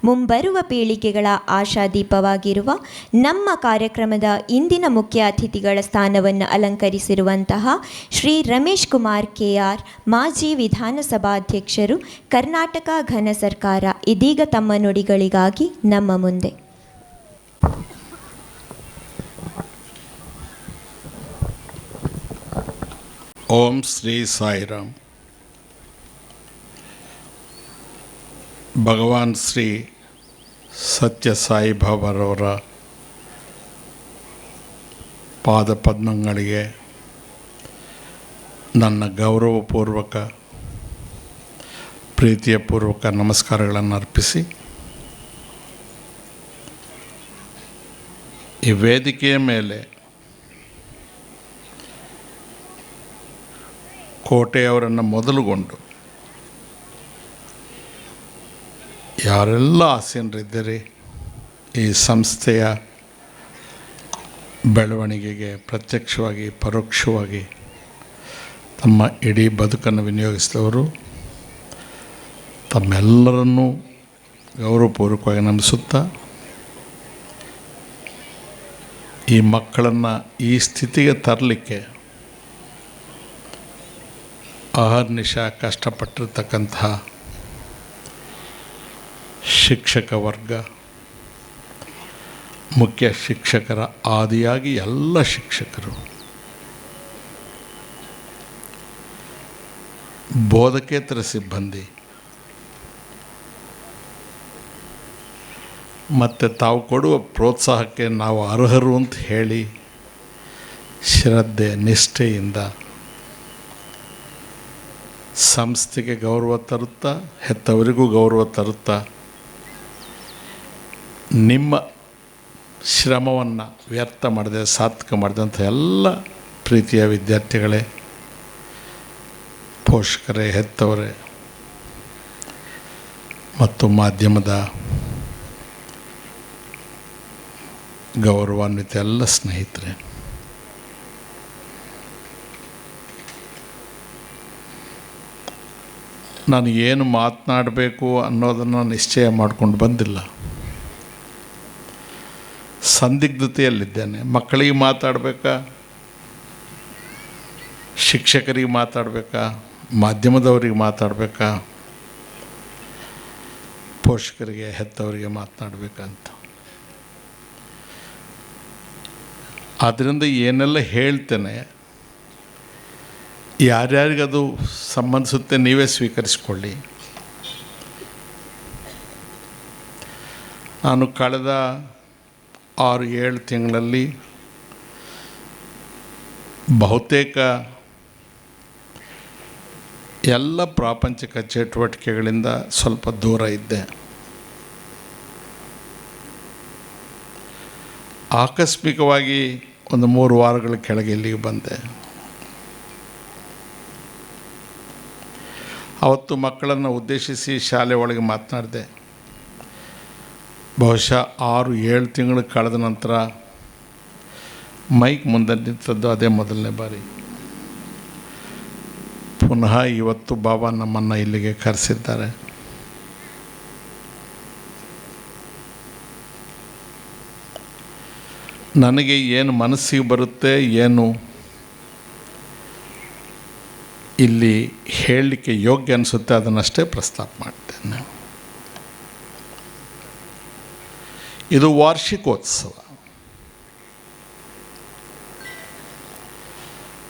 ಮುಂಬರುವ ಪೀಳಿಗೆಗಳ ಆಶಾದೀಪವಾಗಿರುವ ನಮ್ಮ ಕಾರ್ಯಕ್ರಮದ ಇಂದಿನ ಮುಖ್ಯ ಅತಿಥಿಗಳ ಸ್ಥಾನವನ್ನು ಅಲಂಕರಿಸಿರುವಂತಹ ಶ್ರೀ ರಮೇಶ್ ಕುಮಾರ್ ಕೆಆರ್, ಮಾಜಿ ವಿಧಾನಸಭಾಧ್ಯಕ್ಷರು, ಕರ್ನಾಟಕ ಘನ ಸರ್ಕಾರ, ಇದೀಗ ತಮ್ಮ ನುಡಿಗಳಿಗಾಗಿ ನಮ್ಮ ಮುಂದೆ. ಓಂ ಶ್ರೀ ಸಾಯಿರಾಮ್. ಭಗವಾನ್ ಶ್ರೀ ಸತ್ಯ ಸಾಯಿಬಾಬಾರವರ ಪಾದಪದ್ಮಗಳಿಗೆ ನನ್ನ ಗೌರವಪೂರ್ವಕ ಪ್ರೀತಿಯ ಪೂರ್ವಕ ನಮಸ್ಕಾರಗಳನ್ನು ಅರ್ಪಿಸಿ, ಈ ವೇದಿಕೆಯ ಮೇಲೆ ಕೋಟೆಯವರನ್ನು ಮೊದಲುಗೊಂಡು ಯಾರೆಲ್ಲ ಆಸೀನರಿದ್ದೀರಿ, ಈ ಸಂಸ್ಥೆಯ ಬೆಳವಣಿಗೆಗೆ ಪ್ರತ್ಯಕ್ಷವಾಗಿ ಪರೋಕ್ಷವಾಗಿ ತಮ್ಮ ಇಡೀ ಬದುಕನ್ನು ವಿನಿಯೋಗಿಸಿದವರು, ತಮ್ಮೆಲ್ಲರನ್ನೂ ಗೌರವಪೂರ್ವಕವಾಗಿ ನಮಿಸುತ್ತಾ, ಈ ಮಕ್ಕಳನ್ನು ಈ ಸ್ಥಿತಿಗೆ ತರಲಿಕ್ಕೆ ಅಹರ್ನಿಶ ಕಷ್ಟಪಟ್ಟಿರ್ತಕ್ಕಂತಹ ಶಿಕ್ಷಕ ವರ್ಗ, ಮುಖ್ಯ ಶಿಕ್ಷಕರ ಆದಿಯಾಗಿ ಎಲ್ಲ ಶಿಕ್ಷಕರು, ಬೋಧಕೇತರ ಸಿಬ್ಬಂದಿ ಮತ್ತು ತಾವು ಕೊಡುವ ಪ್ರೋತ್ಸಾಹಕ್ಕೆ ನಾವು ಅರ್ಹರು ಅಂತ ಹೇಳಿ ಶ್ರದ್ಧೆ ನಿಷ್ಠೆಯಿಂದ ಸಂಸ್ಥೆಗೆ ಗೌರವ ತರುತ್ತಾ, ಹೆತ್ತವರಿಗೂ ಗೌರವ ತರುತ್ತಾ, ನಿಮ್ಮ ಶ್ರಮವನ್ನು ವ್ಯರ್ಥ ಮಾಡದೆ ಸಾರ್ಥಕ ಮಾಡಿದಂಥ ಎಲ್ಲ ಪ್ರೀತಿಯ ವಿದ್ಯಾರ್ಥಿಗಳೇ, ಪೋಷಕರೇ, ಹೆತ್ತವರೇ ಮತ್ತು ಮಾಧ್ಯಮದ ಗೌರವಾನ್ವಿತ ಎಲ್ಲ ಸ್ನೇಹಿತರೆ, ನಾನು ಏನು ಮಾತನಾಡಬೇಕು ಅನ್ನೋದನ್ನು ನಿಶ್ಚಯ ಮಾಡ್ಕೊಂಡು ಬಂದಿಲ್ಲ. ಸಂದಿಗ್ಧತೆಯಲ್ಲಿದ್ದೇನೆ. ಮಕ್ಕಳಿಗೆ ಮಾತಾಡಬೇಕಾ, ಶಿಕ್ಷಕರಿಗೆ ಮಾತಾಡಬೇಕಾ, ಮಾಧ್ಯಮದವರಿಗೆ ಮಾತಾಡಬೇಕಾ, ಪೋಷಕರಿಗೆ ಹೆತ್ತವರಿಗೆ ಮಾತನಾಡಬೇಕಂತ. ಆದ್ದರಿಂದ ಏನೆಲ್ಲ ಹೇಳ್ತೇನೆ, ಯಾರ್ಯಾರಿಗದು ಸಂಬಂಧಿಸುತ್ತೆ ನೀವೇ ಸ್ವೀಕರಿಸಿಕೊಳ್ಳಿ. ನಾನು ಕಳೆದ 6-7 ತಿಂಗಳಲ್ಲಿ ಬಹುತೇಕ ಎಲ್ಲ ಪ್ರಾಪಂಚಿಕ ಚಟುವಟಿಕೆಗಳಿಂದ ಸ್ವಲ್ಪ ದೂರ ಇದ್ದೆ. ಆಕಸ್ಮಿಕವಾಗಿ ಒಂದು 3 ವಾರಗಳ ಕೆಳಗೆ ಇಲ್ಲಿಗೆ ಬಂದೆ. ಅವತ್ತು ಮಕ್ಕಳನ್ನು ಉದ್ದೇಶಿಸಿ ಶಾಲೆ ಒಳಗೆ ಮಾತನಾಡಿದೆ. ಬಹುಶಃ 6-7 ತಿಂಗಳು ಕಳೆದ ನಂತರ ಮೈಕ್ ಮುಂದೆ ನಿಂತದ್ದು ಅದೇ ಮೊದಲನೇ ಬಾರಿ. ಪುನಃ ಇವತ್ತು ಬಾಬಾ ನಮ್ಮನ್ನು ಇಲ್ಲಿಗೆ ಕರೆಸಿದ್ದಾರೆ. ನನಗೆ ಏನು ಮನಸ್ಸಿಗೆ ಬರುತ್ತೆ, ಏನು ಇಲ್ಲಿ ಹೇಳಲಿಕ್ಕೆ ಯೋಗ್ಯ ಅನಿಸುತ್ತೆ ಅದನ್ನಷ್ಟೇ ಪ್ರಸ್ತಾಪ ಮಾಡ್ತೇನೆ. ಇದು ವಾರ್ಷಿಕೋತ್ಸವ.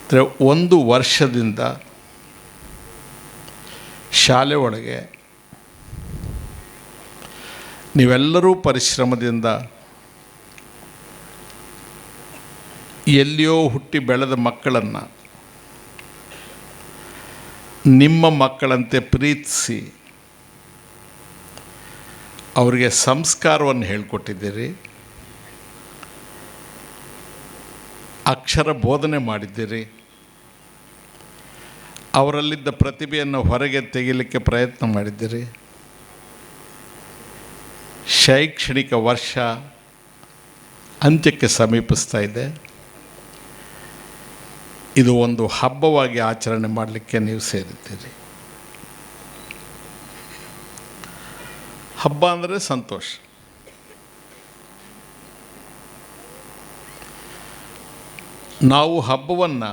ಅಂದರೆ 1 ವರ್ಷದಿಂದ ಶಾಲೆ ಒಳಗೆ ನೀವೆಲ್ಲರೂ ಪರಿಶ್ರಮದಿಂದ ಎಲ್ಲಿಯೋ ಹುಟ್ಟಿ ಬೆಳೆದ ಮಕ್ಕಳನ್ನು ನಿಮ್ಮ ಮಕ್ಕಳಂತೆ ಪ್ರೀತಿಸಿ ಅವರಿಗೆ ಸಂಸ್ಕಾರವನ್ನು ಹೇಳಿಕೊಟ್ಟಿದ್ದೀರಿ, ಅಕ್ಷರ ಬೋಧನೆ ಮಾಡಿದ್ದೀರಿ, ಅವರಲ್ಲಿದ್ದ ಪ್ರತಿಭೆಯನ್ನು ಹೊರಗೆ ತೆಗೆಯಲಿಕ್ಕೆ ಪ್ರಯತ್ನ ಮಾಡಿದ್ದೀರಿ. ಶೈಕ್ಷಣಿಕ ವರ್ಷ ಅಂತ್ಯಕ್ಕೆ ಸಮೀಪಿಸ್ತಾ ಇದೆ. ಇದು ಒಂದು ಹಬ್ಬವಾಗಿ ಆಚರಣೆ ಮಾಡಲಿಕ್ಕೆ ನೀವು ಸೇರಿದ್ದೀರಿ. ಹಬ್ಬ ಅಂದರೆ ಸಂತೋಷ. ನಾವು ಹಬ್ಬವನ್ನು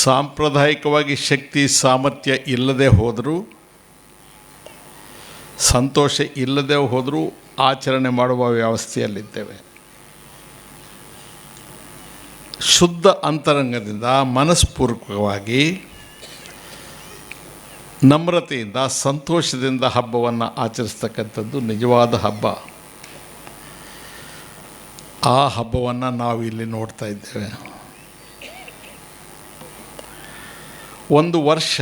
ಸಾಂಪ್ರದಾಯಿಕವಾಗಿ ಶಕ್ತಿ ಸಾಮರ್ಥ್ಯ ಇಲ್ಲದೆ ಹೋದರೂ, ಸಂತೋಷ ಇಲ್ಲದೆ ಹೋದರೂ ಆಚರಣೆ ಮಾಡುವ ವ್ಯವಸ್ಥೆಯಲ್ಲಿದ್ದೇವೆ. ಶುದ್ಧ ಅಂತರಂಗದಿಂದ ಮನಸ್ಪೂರ್ವಕವಾಗಿ ನಮ್ರತೆಯಿಂದ ಸಂತೋಷದಿಂದ ಹಬ್ಬವನ್ನು ಆಚರಿಸ್ತಕ್ಕಂಥದ್ದು ನಿಜವಾದ ಹಬ್ಬ. ಆ ಹಬ್ಬವನ್ನು ನಾವು ಇಲ್ಲಿ ನೋಡ್ತಾ ಇದ್ದೇವೆ. ಒಂದು ವರ್ಷ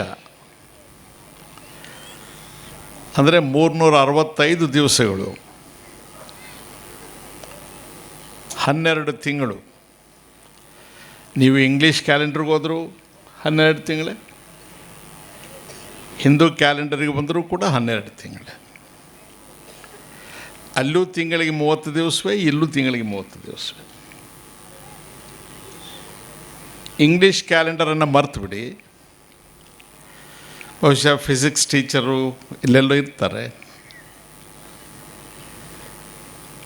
ಅಂದರೆ 365 ದಿವಸಗಳು, 12 ತಿಂಗಳು. ನೀವು ಇಂಗ್ಲೀಷ್ ಕ್ಯಾಲೆಂಡರ್ಗೆ ಹೋದರೂ 12 ತಿಂಗಳೇ, ಹಿಂದೂ ಕ್ಯಾಲೆಂಡರಿಗೆ ಬಂದರೂ ಕೂಡ 12 ತಿಂಗಳೇ. ಅಲ್ಲೂ ತಿಂಗಳಿಗೆ 30 ದಿವಸವೇ, ಇಲ್ಲೂ ತಿಂಗಳಿಗೆ 30 ದಿವಸವೇ. ಇಂಗ್ಲೀಷ್ ಕ್ಯಾಲೆಂಡರನ್ನು ಮರೆತು ಬಿಡಿ. ಬಹುಶಃ ಫಿಸಿಕ್ಸ್ ಟೀಚರು ಇಲ್ಲೆಲ್ಲೋ ಇರ್ತಾರೆ.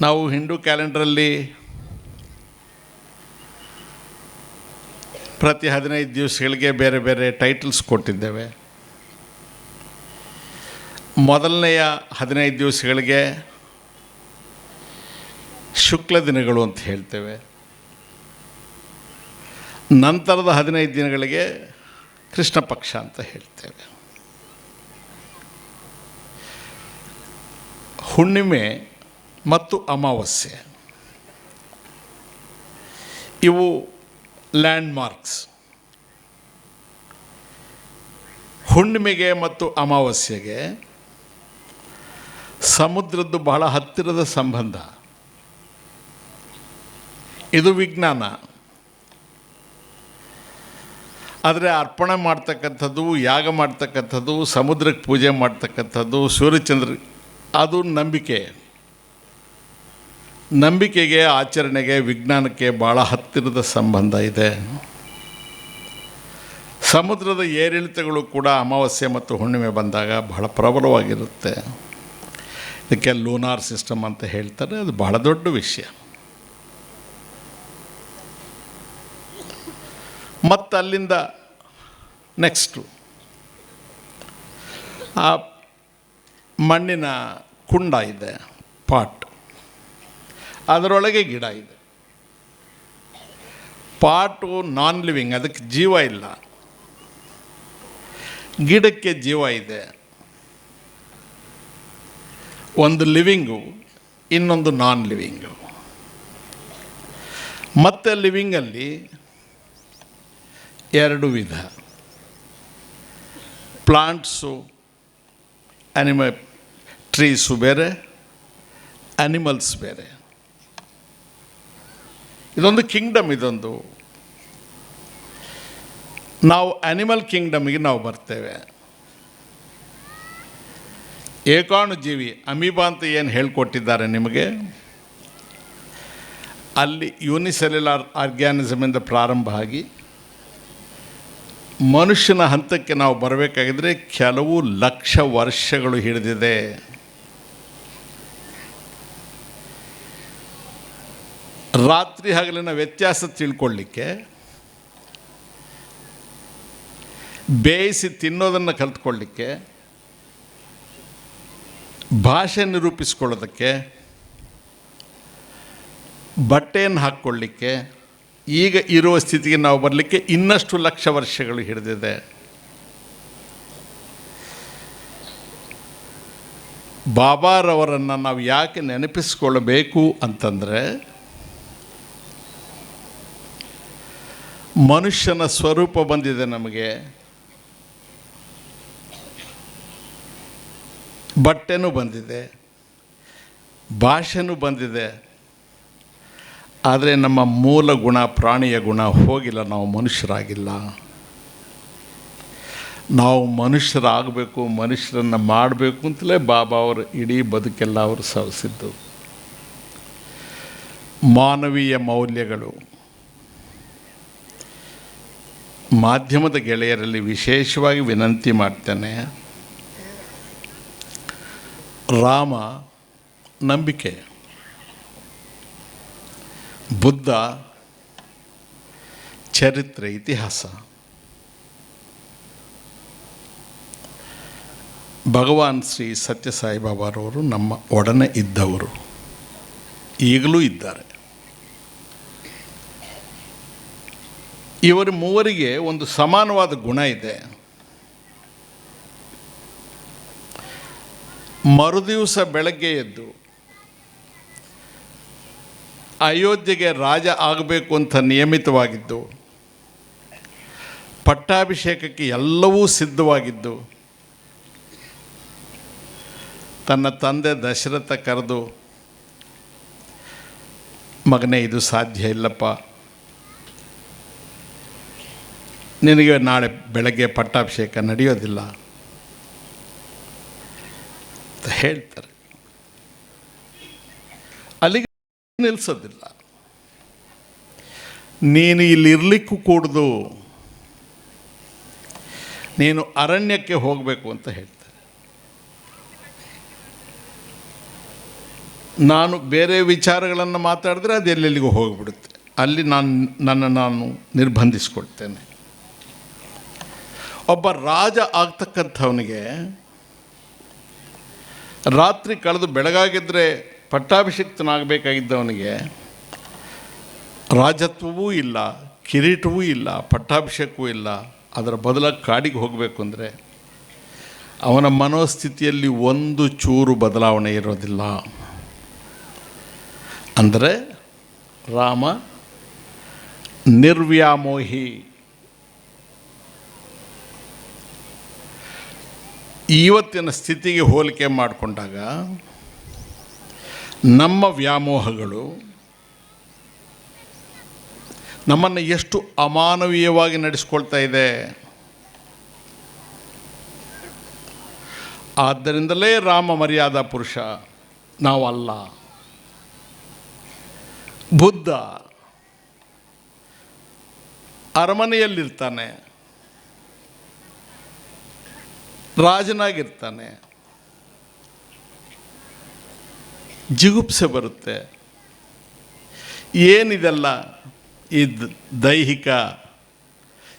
ನಾವು ಹಿಂದೂ ಕ್ಯಾಲೆಂಡರಲ್ಲಿ ಪ್ರತಿ 15 ದಿವಸಗಳಿಗೆ ಬೇರೆ ಬೇರೆ ಟೈಟಲ್ಸ್ ಕೊಟ್ಟಿದ್ದೇವೆ. ಮೊದಲನೆಯ 15 ದಿವಸಗಳಿಗೆ ಶುಕ್ಲ ದಿನಗಳು ಅಂತ ಹೇಳ್ತೇವೆ. ನಂತರದ 15 ದಿನಗಳಿಗೆ ಕೃಷ್ಣ ಪಕ್ಷ ಅಂತ ಹೇಳ್ತೇವೆ. ಹುಣ್ಣಿಮೆ ಮತ್ತು ಅಮಾವಾಸ್ಯೆ ಇವು ಲ್ಯಾಂಡ್ ಮಾರ್ಕ್ಸ್. ಹುಣ್ಣಿಮೆಗೆ ಮತ್ತು ಅಮಾವಾಸ್ಯೆಗೆ ಸಮುದ್ರದ್ದು ಬಹಳ ಹತ್ತಿರದ ಸಂಬಂಧ. ಇದು ವಿಜ್ಞಾನ. ಆದರೆ ಅರ್ಪಣೆ ಮಾಡ್ತಕ್ಕಂಥದ್ದು, ಯಾಗ ಮಾಡ್ತಕ್ಕಂಥದ್ದು, ಸಮುದ್ರಕ್ಕೆ ಪೂಜೆ ಮಾಡ್ತಕ್ಕಂಥದ್ದು, ಸೂರ್ಯಚಂದ್ರ, ಅದು ನಂಬಿಕೆ. ನಂಬಿಕೆಗೆ, ಆಚರಣೆಗೆ, ವಿಜ್ಞಾನಕ್ಕೆ ಭಾಳ ಹತ್ತಿರದ ಸಂಬಂಧ ಇದೆ. ಸಮುದ್ರದ ಏರಿಳಿತಗಳು ಕೂಡ ಅಮಾವಾಸ್ಯೆ ಮತ್ತು ಹುಣ್ಣಿಮೆ ಬಂದಾಗ ಬಹಳ ಪ್ರಬಲವಾಗಿರುತ್ತೆ. ಇದಕ್ಕೆ ಲೂನಾರ್ ಸಿಸ್ಟಮ್ ಅಂತ ಹೇಳ್ತಾರೆ. ಅದು ಬಹಳ ದೊಡ್ಡ ವಿಷಯ. ಮತ್ತು ಅಲ್ಲಿಂದ ನೆಕ್ಸ್ಟು ಆ ಮಣ್ಣಿನ ಕುಂಡ ಇದೆ, ಪಾಟ್, ಅದರೊಳಗೆ ಗಿಡ ಇದೆ. ಪಾಟು ನಾನ್ ಲಿವಿಂಗ್, ಅದಕ್ಕೆ ಜೀವ ಇಲ್ಲ. ಗಿಡಕ್ಕೆ ಜೀವ ಇದೆ. ಒಂದು ಲಿವಿಂಗು, ಇನ್ನೊಂದು ನಾನ್ ಲಿವಿಂಗು. ಮತ್ತು ಲಿವಿಂಗಲ್ಲಿ 2 ವಿಧ: ಪ್ಲಾಂಟ್ಸು, ಟ್ರೀಸು ಬೇರೆ, ಆ್ಯನಿಮಲ್ಸ್ ಬೇರೆ. ಇದೊಂದು ಕಿಂಗ್ಡಮ್. ಇದೊಂದು ನಾವು ಆ್ಯನಿಮಲ್ ಕಿಂಗ್ಡಮ್ಗೆ ನಾವು ಬರ್ತೇವೆ. ಏಕಾಣುಜೀವಿ, ಅಮೀಬಾ ಅಂತ ಏನು ಹೇಳಿಕೊಟ್ಟಿದ್ದಾರೆ ನಿಮಗೆ, ಅಲ್ಲಿ ಯೂನಿಸೆಲ್ಯುಲಾರ್ ಆರ್ಗ್ಯಾನಿಸಮಿಂದ ಪ್ರಾರಂಭ ಆಗಿ ಮನುಷ್ಯನ ಹಂತಕ್ಕೆ ನಾವು ಬರಬೇಕಾಗಿದ್ರೆ ಕೆಲವು ಲಕ್ಷ ವರ್ಷಗಳು ಹಿಡಿದಿದೆ. ರಾತ್ರಿ ಹಗಲಿನ ವ್ಯತ್ಯಾಸ ತಿಳ್ಕೊಳ್ಳಿಕ್ಕೆ, ಬೇಯಿಸಿ ತಿನ್ನೋದನ್ನು ಕಲ್ತ್ಕೊಳ್ಳಿಕ್ಕೆ, ಭಾಷೆ ನಿರೂಪಿಸ್ಕೊಳ್ಳೋದಕ್ಕೆ, ಬಟ್ಟೆಯನ್ನು ಹಾಕ್ಕೊಳ್ಳಿಕ್ಕೆ, ಈಗ ಇರುವ ಸ್ಥಿತಿಗೆ ನಾವು ಬರಲಿಕ್ಕೆ ಇನ್ನಷ್ಟು ಲಕ್ಷ ವರ್ಷಗಳು ಹಿಡಿದಿದೆ. ಬಾಬಾರವರನ್ನು ನಾವು ಯಾಕೆ ನೆನಪಿಸ್ಕೊಳ್ಬೇಕು ಅಂತಂದರೆ, ಮನುಷ್ಯನ ಸ್ವರೂಪ ಬಂದಿದೆ ನಮಗೆ, ಬಟ್ಟೆನೂ ಬಂದಿದೆ, ಭಾಷೆನೂ ಬಂದಿದೆ. ಆದರೆ ನಮ್ಮ ಮೂಲ ಗುಣ, ಪ್ರಾಣಿಯ ಗುಣ ಹೋಗಿಲ್ಲ. ನಾವು ಮನುಷ್ಯರಾಗಿಲ್ಲ. ನಾವು ಮನುಷ್ಯರಾಗಬೇಕು, ಮನುಷ್ಯರನ್ನು ಮಾಡಬೇಕು ಅಂತಲೇ ಬಾಬಾ ಅವರು ಇಡೀ ಬದುಕೆಲ್ಲ ಅವರು ಸವಿಸಿದ್ದು. ಮಾನವೀಯ ಮೌಲ್ಯಗಳು. ಮಾಧ್ಯಮದ ಗೆಳೆಯರಲ್ಲಿ ವಿಶೇಷವಾಗಿ ವಿನಂತಿ ಮಾಡ್ತೇನೆ, ರಾಮ ನಂಬಿಕೆ, ಬುದ್ಧ ಚರಿತ್ರೆ, ಇತಿಹಾಸ, ಭಗವಾನ್ ಶ್ರೀ ಸತ್ಯಸಾಯಿ ಬಾಬಾರವರು ನಮ್ಮ ಒಡನೆ ಇದ್ದವರು, ಈಗಲೂ ಇದ್ದಾರೆ. ಇವರು ಮೂವರಿಗೆ ಒಂದು ಸಮಾನವಾದ ಗುಣ ಇದೆ. ಮರುದಿವಸ ಬೆಳಗ್ಗೆ ಎದ್ದು ಅಯೋಧ್ಯೆಗೆ ರಾಜ ಆಗಬೇಕು ಅಂತ ನಿಯಮಿತವಾಗಿದ್ದು, ಪಟ್ಟಾಭಿಷೇಕಕ್ಕೆ ಎಲ್ಲವೂ ಸಿದ್ಧವಾಗಿದ್ದು, ತನ್ನ ತಂದೆ ದಶರಥ ಕರೆದು, ಮಗನೇ ಇದು ಸಾಧ್ಯ ಇಲ್ಲಪ್ಪ, ನಿನಗೆ ನಾಳೆ ಬೆಳಗ್ಗೆ ಪಟ್ಟಾಭಿಷೇಕ ನಡೆಯೋದಿಲ್ಲ ಅಂತ ಹೇಳ್ತಾರೆ. ಅಲ್ಲಿಗೆ ನಿಲ್ಲಿಸೋದಿಲ್ಲ. ನೀನು ಇಲ್ಲಿ ಇರಲಿಕ್ಕೂ ಕೂಡದು, ನೀನು ಅರಣ್ಯಕ್ಕೆ ಹೋಗಬೇಕು ಅಂತ ಹೇಳ್ತಾರೆ. ನಾನು ಬೇರೆ ವಿಚಾರಗಳನ್ನು ಮಾತಾಡಿದ್ರೆ ಅದು ಎಲ್ಲೆಲ್ಲಿಗೂ ಹೋಗಿಬಿಡುತ್ತೆ. ಅಲ್ಲಿ ನಾನು ನಿರ್ಬಂಧಿಸ್ಕೊಳ್ತೇನೆ. ಒಬ್ಬ ರಾಜ ಆಗ್ತಕ್ಕಂಥವನಿಗೆ ರಾತ್ರಿ ಕಳೆದು ಬೆಳಗಾಗಿದ್ದರೆ ಪಟ್ಟಾಭಿಷಿಕ್ತನಾಗಬೇಕಾಗಿದ್ದವನಿಗೆ ರಾಜತ್ವವೂ ಇಲ್ಲ, ಕಿರೀಟವೂ ಇಲ್ಲ, ಪಟ್ಟಾಭಿಷೇಕವೂ ಇಲ್ಲ. ಅದರ ಬದಲಾಗಿ ಕಾಡಿಗೆ ಹೋಗಬೇಕು ಅಂದರೆ ಅವನ ಮನೋಸ್ಥಿತಿಯಲ್ಲಿ ಒಂದು ಚೂರು ಬದಲಾವಣೆ ಇರೋದಿಲ್ಲ. ಅಂದರೆ ರಾಮ ನಿರ್ವ್ಯಾಮೋಹಿ. ಇವತ್ತಿನ ಸ್ಥಿತಿಗೆ ಹೋಲಿಕೆ ಮಾಡಿಕೊಂಡಾಗ ನಮ್ಮ ವ್ಯಾಮೋಹಗಳು ನಮ್ಮನ್ನು ಎಷ್ಟು ಅಮಾನವೀಯವಾಗಿ ನಡೆಸ್ಕೊಳ್ತಾ ಇದೆ. ಆದ್ದರಿಂದಲೇ ರಾಮ ಮರ್ಯಾದಾ ಪುರುಷ, ನಾವಲ್ಲ. ಬುದ್ಧ ಅರಮನೆಯಲ್ಲಿರ್ತಾನೆ, ರಾಜನಾಗಿರ್ತಾನೆ, ಜಿಗುಪ್ಸೆ ಬರುತ್ತೆ. ಏನಿದೆಲ್ಲ ಈ ದೈಹಿಕ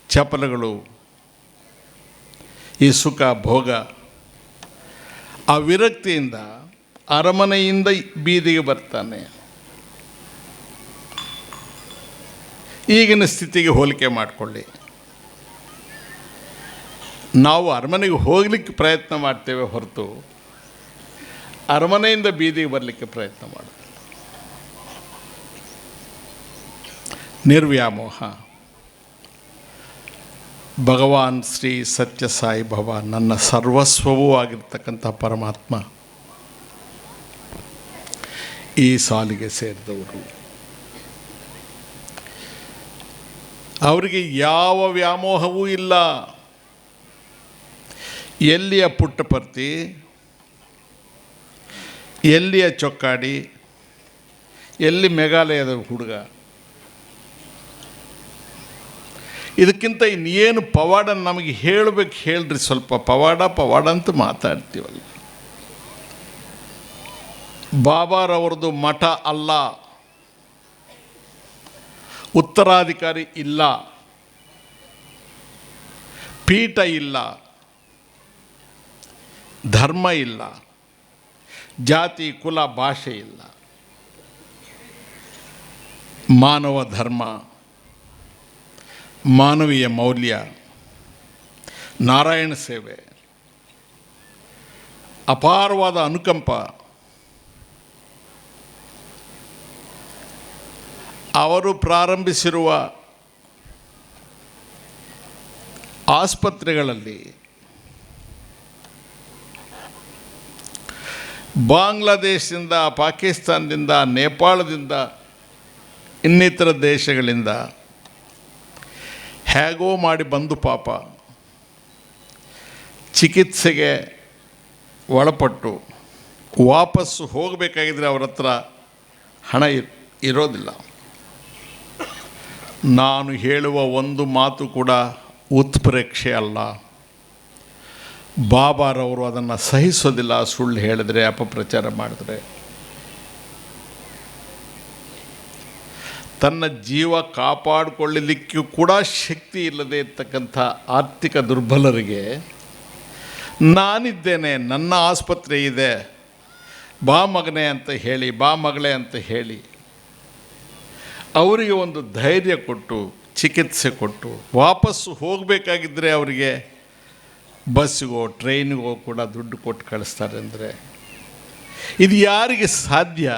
ಚಪಲಗಳು, ಈ ಸುಖ ಭೋಗ, ಆ ವಿರಕ್ತಿಯಿಂದ ಅರಮನೆಯಿಂದ ಬೀದಿಗೆ ಬರ್ತಾನೆ. ಈಗಿನ ಸ್ಥಿತಿಗೆ ಹೋಲಿಕೆ ಮಾಡಿಕೊಳ್ಳಿ. ನಾವು ಅರಮನೆಗೆ ಹೋಗಲಿಕ್ಕೆ ಪ್ರಯತ್ನ ಮಾಡ್ತೇವೆ ಹೊರತು ಅರಮನೆಯಿಂದ ಬೀದಿಗೆ ಬರಲಿಕ್ಕೆ ಪ್ರಯತ್ನ ಮಾಡ್ತೇವೆ. ನಿರ್ವ್ಯಾಮೋಹ. ಭಗವಾನ್ ಶ್ರೀ ಸತ್ಯಸಾಯಿ ಬಾಬಾ ನನ್ನ ಸರ್ವಸ್ವವೂ ಆಗಿರ್ತಕ್ಕಂಥ ಪರಮಾತ್ಮ ಈ ಸಾಲಿಗೆ ಸೇರಿದವರು. ಅವರಿಗೆ ಯಾವ ವ್ಯಾಮೋಹವೂ ಇಲ್ಲ. ಎಲ್ಲಿಯ ಪುಟ್ಟಪರ್ತಿ, ಎಲ್ಲಿಯ ಚೊಕ್ಕಾಡಿ, ಎಲ್ಲಿ ಮೇಘಾಲಯದ ಹುಡುಗ, ಇದಕ್ಕಿಂತ ಇನ್ನೇನು ಪವಾಡ ನಮಗೆ ಹೇಳಬೇಕು ಹೇಳ್ರಿ. ಸ್ವಲ್ಪ ಪವಾಡ ಅಂತ ಮಾತಾಡ್ತೀವಲ್ಲ. ಬಾಬಾರವ್ರದ್ದು ಮಠ ಅಲ್ಲ, ಉತ್ತರಾಧಿಕಾರಿ ಇಲ್ಲ, ಪೀಠ ಇಲ್ಲ, ಧರ್ಮ ಇಲ್ಲ, ಜಾತಿ ಕುಲ ಭಾಷೆ ಇಲ್ಲ. ಮಾನವ ಧರ್ಮ, ಮಾನವೀಯ ಮೌಲ್ಯ, ನಾರಾಯಣ ಸೇವೆ, ಅಪಾರವಾದ ಅನುಕಂಪ. ಅವರು ಪ್ರಾರಂಭಿಸಿರುವ ಆಸ್ಪತ್ರೆಗಳಲ್ಲಿ ಬಾಂಗ್ಲಾದೇಶದಿಂದ, ಪಾಕಿಸ್ತಾನದಿಂದ, ನೇಪಾಳದಿಂದ, ಇನ್ನಿತರ ದೇಶಗಳಿಂದ ಹೇಗೋ ಮಾಡಿ ಬಂದು ಪಾಪ ಚಿಕಿತ್ಸೆಗೆ ಒಳಪಟ್ಟು ವಾಪಸ್ಸು ಹೋಗಬೇಕಾಗಿದ್ರೆ ಅವರ ಹತ್ರ ಹಣ ಇರೋದಿಲ್ಲ. ನಾನು ಹೇಳುವ ಒಂದು ಮಾತು ಕೂಡ ಉತ್ಪ್ರೇಕ್ಷೆ ಅಲ್ಲ. ಬಾಬಾರವರು ಅದನ್ನು ಸಹಿಸೋದಿಲ್ಲ, ಸುಳ್ಳು ಹೇಳಿದ್ರೆ, ಅಪಪ್ರಚಾರ ಮಾಡಿದ್ರೆ. ತನ್ನ ಜೀವ ಕಾಪಾಡಿಕೊಳ್ಳಲಿಕ್ಕೂ ಕೂಡ ಶಕ್ತಿ ಇಲ್ಲದೆ ಇರ್ತಕ್ಕಂಥ ಆರ್ಥಿಕ ದುರ್ಬಲರಿಗೆ ನಾನಿದ್ದೇನೆ, ನನ್ನ ಆಸ್ಪತ್ರೆ ಇದೆ, ಬಾ ಮಗನೇ ಅಂತ ಹೇಳಿ, ಬಾ ಮಗಳೇ ಅಂತ ಹೇಳಿ ಅವರಿಗೆ ಒಂದು ಧೈರ್ಯ ಕೊಟ್ಟು ಚಿಕಿತ್ಸೆ ಕೊಟ್ಟು ವಾಪಸ್ಸು ಹೋಗಬೇಕಾಗಿದ್ದರೆ ಅವರಿಗೆ ಬಸ್ಸಿಗೋ ಟ್ರೈನಿಗೋ ಕೂಡ ದುಡ್ಡು ಕೊಟ್ಟು ಕಳಿಸ್ತಾರೆ ಅಂದರೆ ಇದು ಯಾರಿಗೆ ಸಾಧ್ಯ?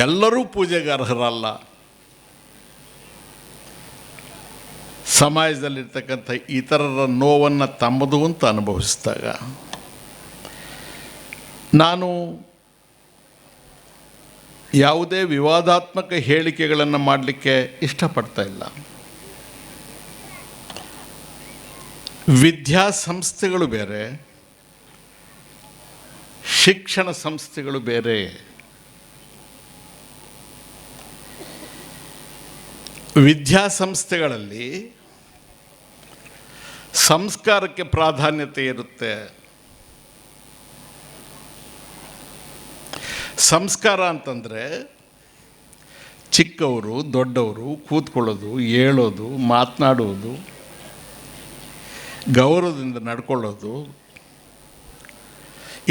ಎಲ್ಲರೂ ಪೂಜೆಗೆ ಅರ್ಹರಲ್ಲ. ಸಮಾಜದಲ್ಲಿರ್ತಕ್ಕಂಥ ಇತರರ ನೋವನ್ನು ತಮ್ಮದು ಅಂತ ಅನುಭವಿಸಿದಾಗ ನಾನು ಯಾವುದೇ ವಿವಾದಾತ್ಮಕ ಹೇಳಿಕೆಗಳನ್ನು ಮಾಡಲಿಕ್ಕೆ ಇಷ್ಟಪಡ್ತಾ ಇಲ್ಲ. ವಿದ್ಯಾಸಂಸ್ಥೆಗಳು ಬೇರೆ, ಶಿಕ್ಷಣ ಸಂಸ್ಥೆಗಳು ಬೇರೆ. ವಿದ್ಯಾಸಂಸ್ಥೆಗಳಲ್ಲಿ ಸಂಸ್ಕಾರಕ್ಕೆ ಪ್ರಾಧಾನ್ಯತೆ ಇರುತ್ತೆ. ಸಂಸ್ಕಾರ ಅಂತಂದರೆ ಚಿಕ್ಕವರು ದೊಡ್ಡವರು ಕೂತ್ಕೊಳ್ಳೋದು, ಹೇಳೋದು, ಮಾತನಾಡುವುದು, ಗೌರವದಿಂದ ನಡ್ಕೊಳ್ಳೋದು,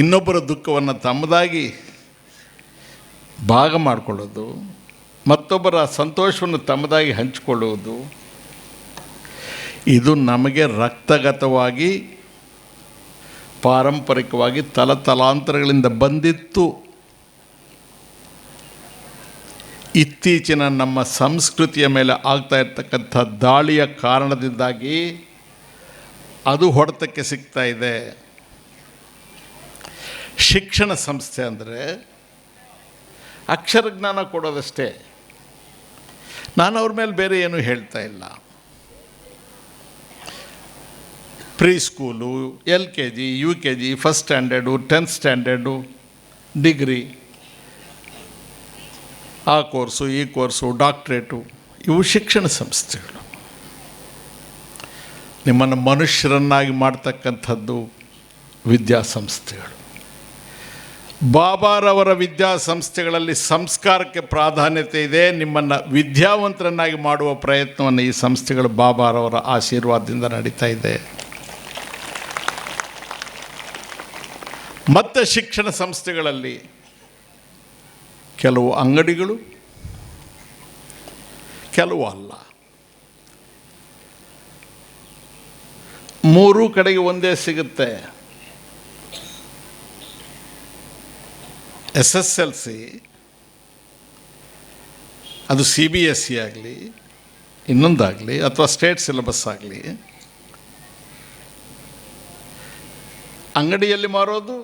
ಇನ್ನೊಬ್ಬರ ದುಃಖವನ್ನು ತಮ್ಮದಾಗಿ ಭಾಗ ಮಾಡಿಕೊಳ್ಳೋದು, ಮತ್ತೊಬ್ಬರ ಸಂತೋಷವನ್ನು ತಮ್ಮದಾಗಿ ಹಂಚಿಕೊಳ್ಳುವುದು, ಇದು ನಮಗೆ ರಕ್ತಗತವಾಗಿ ಪಾರಂಪರಿಕವಾಗಿ ತಲತಲಾಂತರಗಳಿಂದ ಬಂದಿತ್ತು. ಇತ್ತೀಚಿನ ನಮ್ಮ ಸಂಸ್ಕೃತಿಯ ಮೇಲೆ ಆಗ್ತಾ ಇರ್ತಕ್ಕಂಥ ದಾಳಿಯ ಕಾರಣದಿಂದಾಗಿ ಅದು ಹೊಡೆತಕ್ಕೆ ಸಿಗ್ತಾ ಇದೆ. ಶಿಕ್ಷಣ ಸಂಸ್ಥೆ ಅಂದರೆ ಅಕ್ಷರ ಜ್ಞಾನ ಕೊಡೋದಷ್ಟೇ. ನಾನು ಅವ್ರ ಮೇಲೆ ಬೇರೆ ಏನೂ ಹೇಳ್ತಾ ಇಲ್ಲ. Pre school, LKG, UKG, first standard, 10th standard, degree, ಆ ಕೋರ್ಸು ಈ ಕೋರ್ಸು, ಡಾಕ್ಟ್ರೇಟು, ಇವು ಶಿಕ್ಷಣ ಸಂಸ್ಥೆಗಳು. ನಿಮ್ಮನ್ನು ಮನುಷ್ಯರನ್ನಾಗಿ ಮಾಡ್ತಕ್ಕಂಥದ್ದು ವಿದ್ಯಾಸಂಸ್ಥೆಗಳು. ಬಾಬಾರವರ ವಿದ್ಯಾಸಂಸ್ಥೆಗಳಲ್ಲಿ ಸಂಸ್ಕಾರಕ್ಕೆ ಪ್ರಾಧಾನ್ಯತೆ ಇದೆ. ನಿಮ್ಮನ್ನು ವಿದ್ಯಾವಂತರನ್ನಾಗಿ ಮಾಡುವ ಪ್ರಯತ್ನವನ್ನು ಈ ಸಂಸ್ಥೆಗಳು ಬಾಬಾರವರ ಆಶೀರ್ವಾದದಿಂದ ನಡೀತಾ ಇದೆ. ಮತ್ತು ಶಿಕ್ಷಣ ಸಂಸ್ಥೆಗಳಲ್ಲಿ ಕೆಲವು ಅಂಗಡಿಗಳು, ಕೆಲವು ಅಲ್ಲ. ಮೂರೂ ಕಡೆಗೆ ಒಂದೇ ಸಿಗುತ್ತೆ. SSLC ಅದು CBSE ಆಗಲಿ, ಇನ್ನೊಂದಾಗಲಿ, ಅಥವಾ ಸ್ಟೇಟ್ ಸಿಲೆಬಸ್ ಆಗಲಿ, ಅಂಗಡಿಯಲ್ಲಿ ಮಾರೋದು,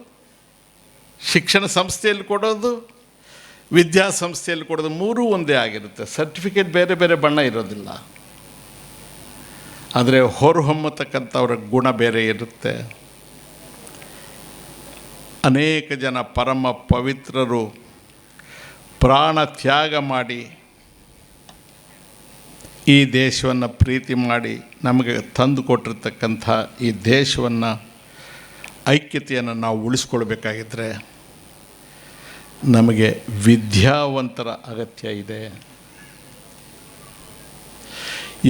ಶಿಕ್ಷಣ ಸಂಸ್ಥೆಯಲ್ಲಿ ಕೊಡೋದು, ವಿದ್ಯಾಸಂಸ್ಥೆಯಲ್ಲಿ ಕೊಡೋದು, ಮೂರೂ ಒಂದೇ ಆಗಿರುತ್ತೆ. ಸರ್ಟಿಫಿಕೇಟ್ ಬೇರೆ ಬೇರೆ ಬಣ್ಣ ಇರೋದಿಲ್ಲ, ಆದರೆ ಹೊರಹೊಮ್ಮತಕ್ಕಂಥವ್ರ ಗುಣ ಬೇರೆ ಇರುತ್ತೆ. ಅನೇಕ ಜನ ಪರಮ ಪವಿತ್ರರು ಪ್ರಾಣ ತ್ಯಾಗ ಮಾಡಿ ಈ ದೇಶವನ್ನು ಪ್ರೀತಿ ಮಾಡಿ ನಮಗೆ ತಂದು ಕೊಟ್ಟಿರ್ತಕ್ಕಂಥ ಈ ದೇಶವನ್ನು ಐಕ್ಯತೆಯನ್ನು ನಾವು ಉಳಿಸ್ಕೊಳ್ಬೇಕಾಗಿದ್ದರೆ ನಮಗೆ ವಿದ್ಯಾವಂತರ ಅಗತ್ಯ ಇದೆ.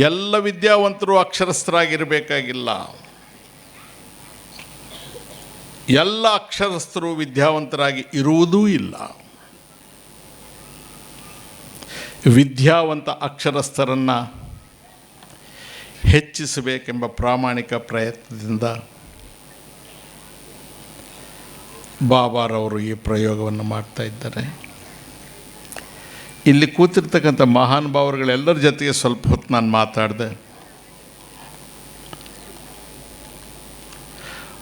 ಎಲ್ಲ ವಿದ್ಯಾವಂತರು ಅಕ್ಷರಸ್ಥರಾಗಿರಬೇಕಾಗಿಲ್ಲ. ಎಲ್ಲ ಅಕ್ಷರಸ್ಥರು ವಿದ್ಯಾವಂತರಾಗಿ ಇರುವುದೂ ಇಲ್ಲ. ವಿದ್ಯಾವಂತ ಅಕ್ಷರಸ್ಥರನ್ನು ಹೆಚ್ಚಿಸಬೇಕೆಂಬ ಪ್ರಾಮಾಣಿಕ ಪ್ರಯತ್ನದಿಂದ ಬಾಬಾರವರು ಈ ಪ್ರಯೋಗವನ್ನು ಮಾಡ್ತಾ ಇದ್ದಾರೆ. ಇಲ್ಲಿ ಕೂತಿರ್ತಕ್ಕಂಥ ಮಹಾನುಭಾವರುಗಳೆಲ್ಲರ ಜೊತೆಗೆ ಸ್ವಲ್ಪ ಹೊತ್ತು ನಾನು ಮಾತಾಡಿದೆ.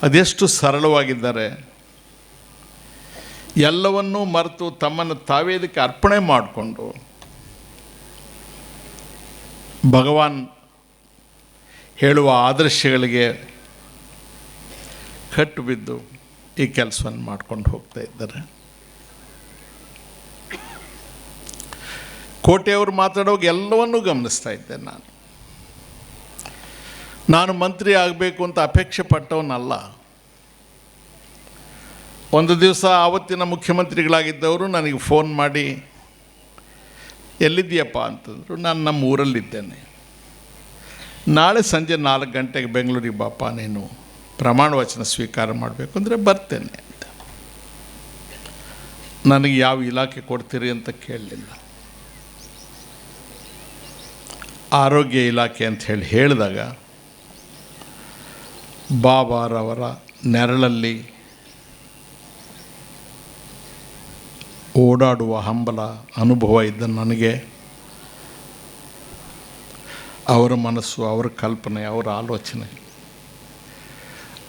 ಅದೆಷ್ಟು ಸರಳವಾಗಿದ್ದಾರೆ. ಎಲ್ಲವನ್ನೂ ಮರೆತು ತಮ್ಮನ್ನು ತಾವೇ ಇದಕ್ಕೆ ಅರ್ಪಣೆ ಮಾಡಿಕೊಂಡು ಭಗವಾನ್ ಹೇಳುವ ಆದರ್ಶಗಳಿಗೆ ಕಟ್ಟು ಬಿದ್ದು ಈ ಕೆಲಸವನ್ನು ಮಾಡ್ಕೊಂಡು ಹೋಗ್ತಾ ಇದ್ದಾರೆ. ಕೋಟೆಯವರು ಮಾತಾಡೋವಾಗ ಎಲ್ಲವನ್ನೂ ಗಮನಿಸ್ತಾ ಇದ್ದೆ ನಾನು. ನಾನು ಮಂತ್ರಿ ಆಗಬೇಕು ಅಂತ ಅಪೇಕ್ಷೆ ಪಟ್ಟವನಲ್ಲ. ಒಂದು ದಿವಸ ಆವತ್ತಿನ ಮುಖ್ಯಮಂತ್ರಿಗಳಾಗಿದ್ದವರು ನನಗೆ ಫೋನ್ ಮಾಡಿ, ಎಲ್ಲಿದ್ದೀಯಪ್ಪ ಅಂತಂದರು. ನಾನು ನಮ್ಮ ಊರಲ್ಲಿದ್ದೇನೆ, ನಾಳೆ ಸಂಜೆ 4 ಗಂಟೆಗೆ ಬೆಂಗಳೂರಿಗೆ ಬಾಪ, ನೀನು ಪ್ರಮಾಣ ವಚನ ಸ್ವೀಕಾರ ಮಾಡಬೇಕು ಅಂದರೆ ಬರ್ತೇನೆ ಅಂತ. ನನಗೆ ಯಾವ ಇಲಾಖೆ ಕೊಡ್ತೀರಿ ಅಂತ ಕೇಳಲಿಲ್ಲ. ಆರೋಗ್ಯ ಇಲಾಖೆ ಅಂತ ಹೇಳಿದಾಗ ಬಾಬಾರವರ ನೆರಳಲ್ಲಿ ಓಡಾಡುವ ಹಂಬಲ ಅನುಭವ ಇದ್ದ ನನಗೆ ಅವರ ಮನಸ್ಸು, ಅವರ ಕಲ್ಪನೆ, ಅವರ ಆಲೋಚನೆ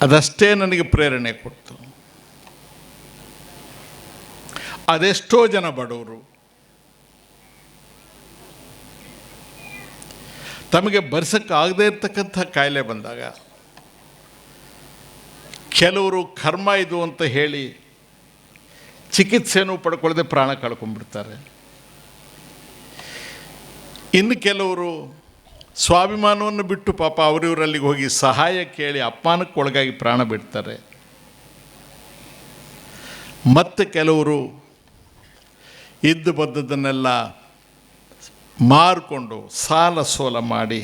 ಅದಷ್ಟೇ ನನಗೆ ಪ್ರೇರಣೆ ಕೊಡ್ತು. ಅದೆಷ್ಟೋ ಜನ ಬಡವರು ತಮಗೆ ಭರಿಸೋಕ್ಕಾಗದೇ ಇರ್ತಕ್ಕಂಥ ಕಾಯಿಲೆ ಬಂದಾಗ ಕೆಲವರು ಕರ್ಮ ಇದು ಅಂತ ಹೇಳಿ ಚಿಕಿತ್ಸೆನೂ ಪಡ್ಕೊಳ್ಳದೆ ಪ್ರಾಣ ಕಳ್ಕೊಂಡ್ಬಿಡ್ತಾರೆ. ಇನ್ನು ಕೆಲವರು ಸ್ವಾಭಿಮಾನವನ್ನು ಬಿಟ್ಟು ಪಾಪ ಅವರಿವರಲ್ಲಿಗೆ ಹೋಗಿ ಸಹಾಯ ಕೇಳಿ ಅಪಮಾನಕ್ಕೆ ಒಳಗಾಗಿ ಪ್ರಾಣ ಬಿಡ್ತಾರೆ. ಮತ್ತು ಕೆಲವರು ಇದ್ದು ಬದ್ದದನ್ನೆಲ್ಲ ಮಾರಿಕೊಂಡು ಸಾಲ ಸೋಲ ಮಾಡಿ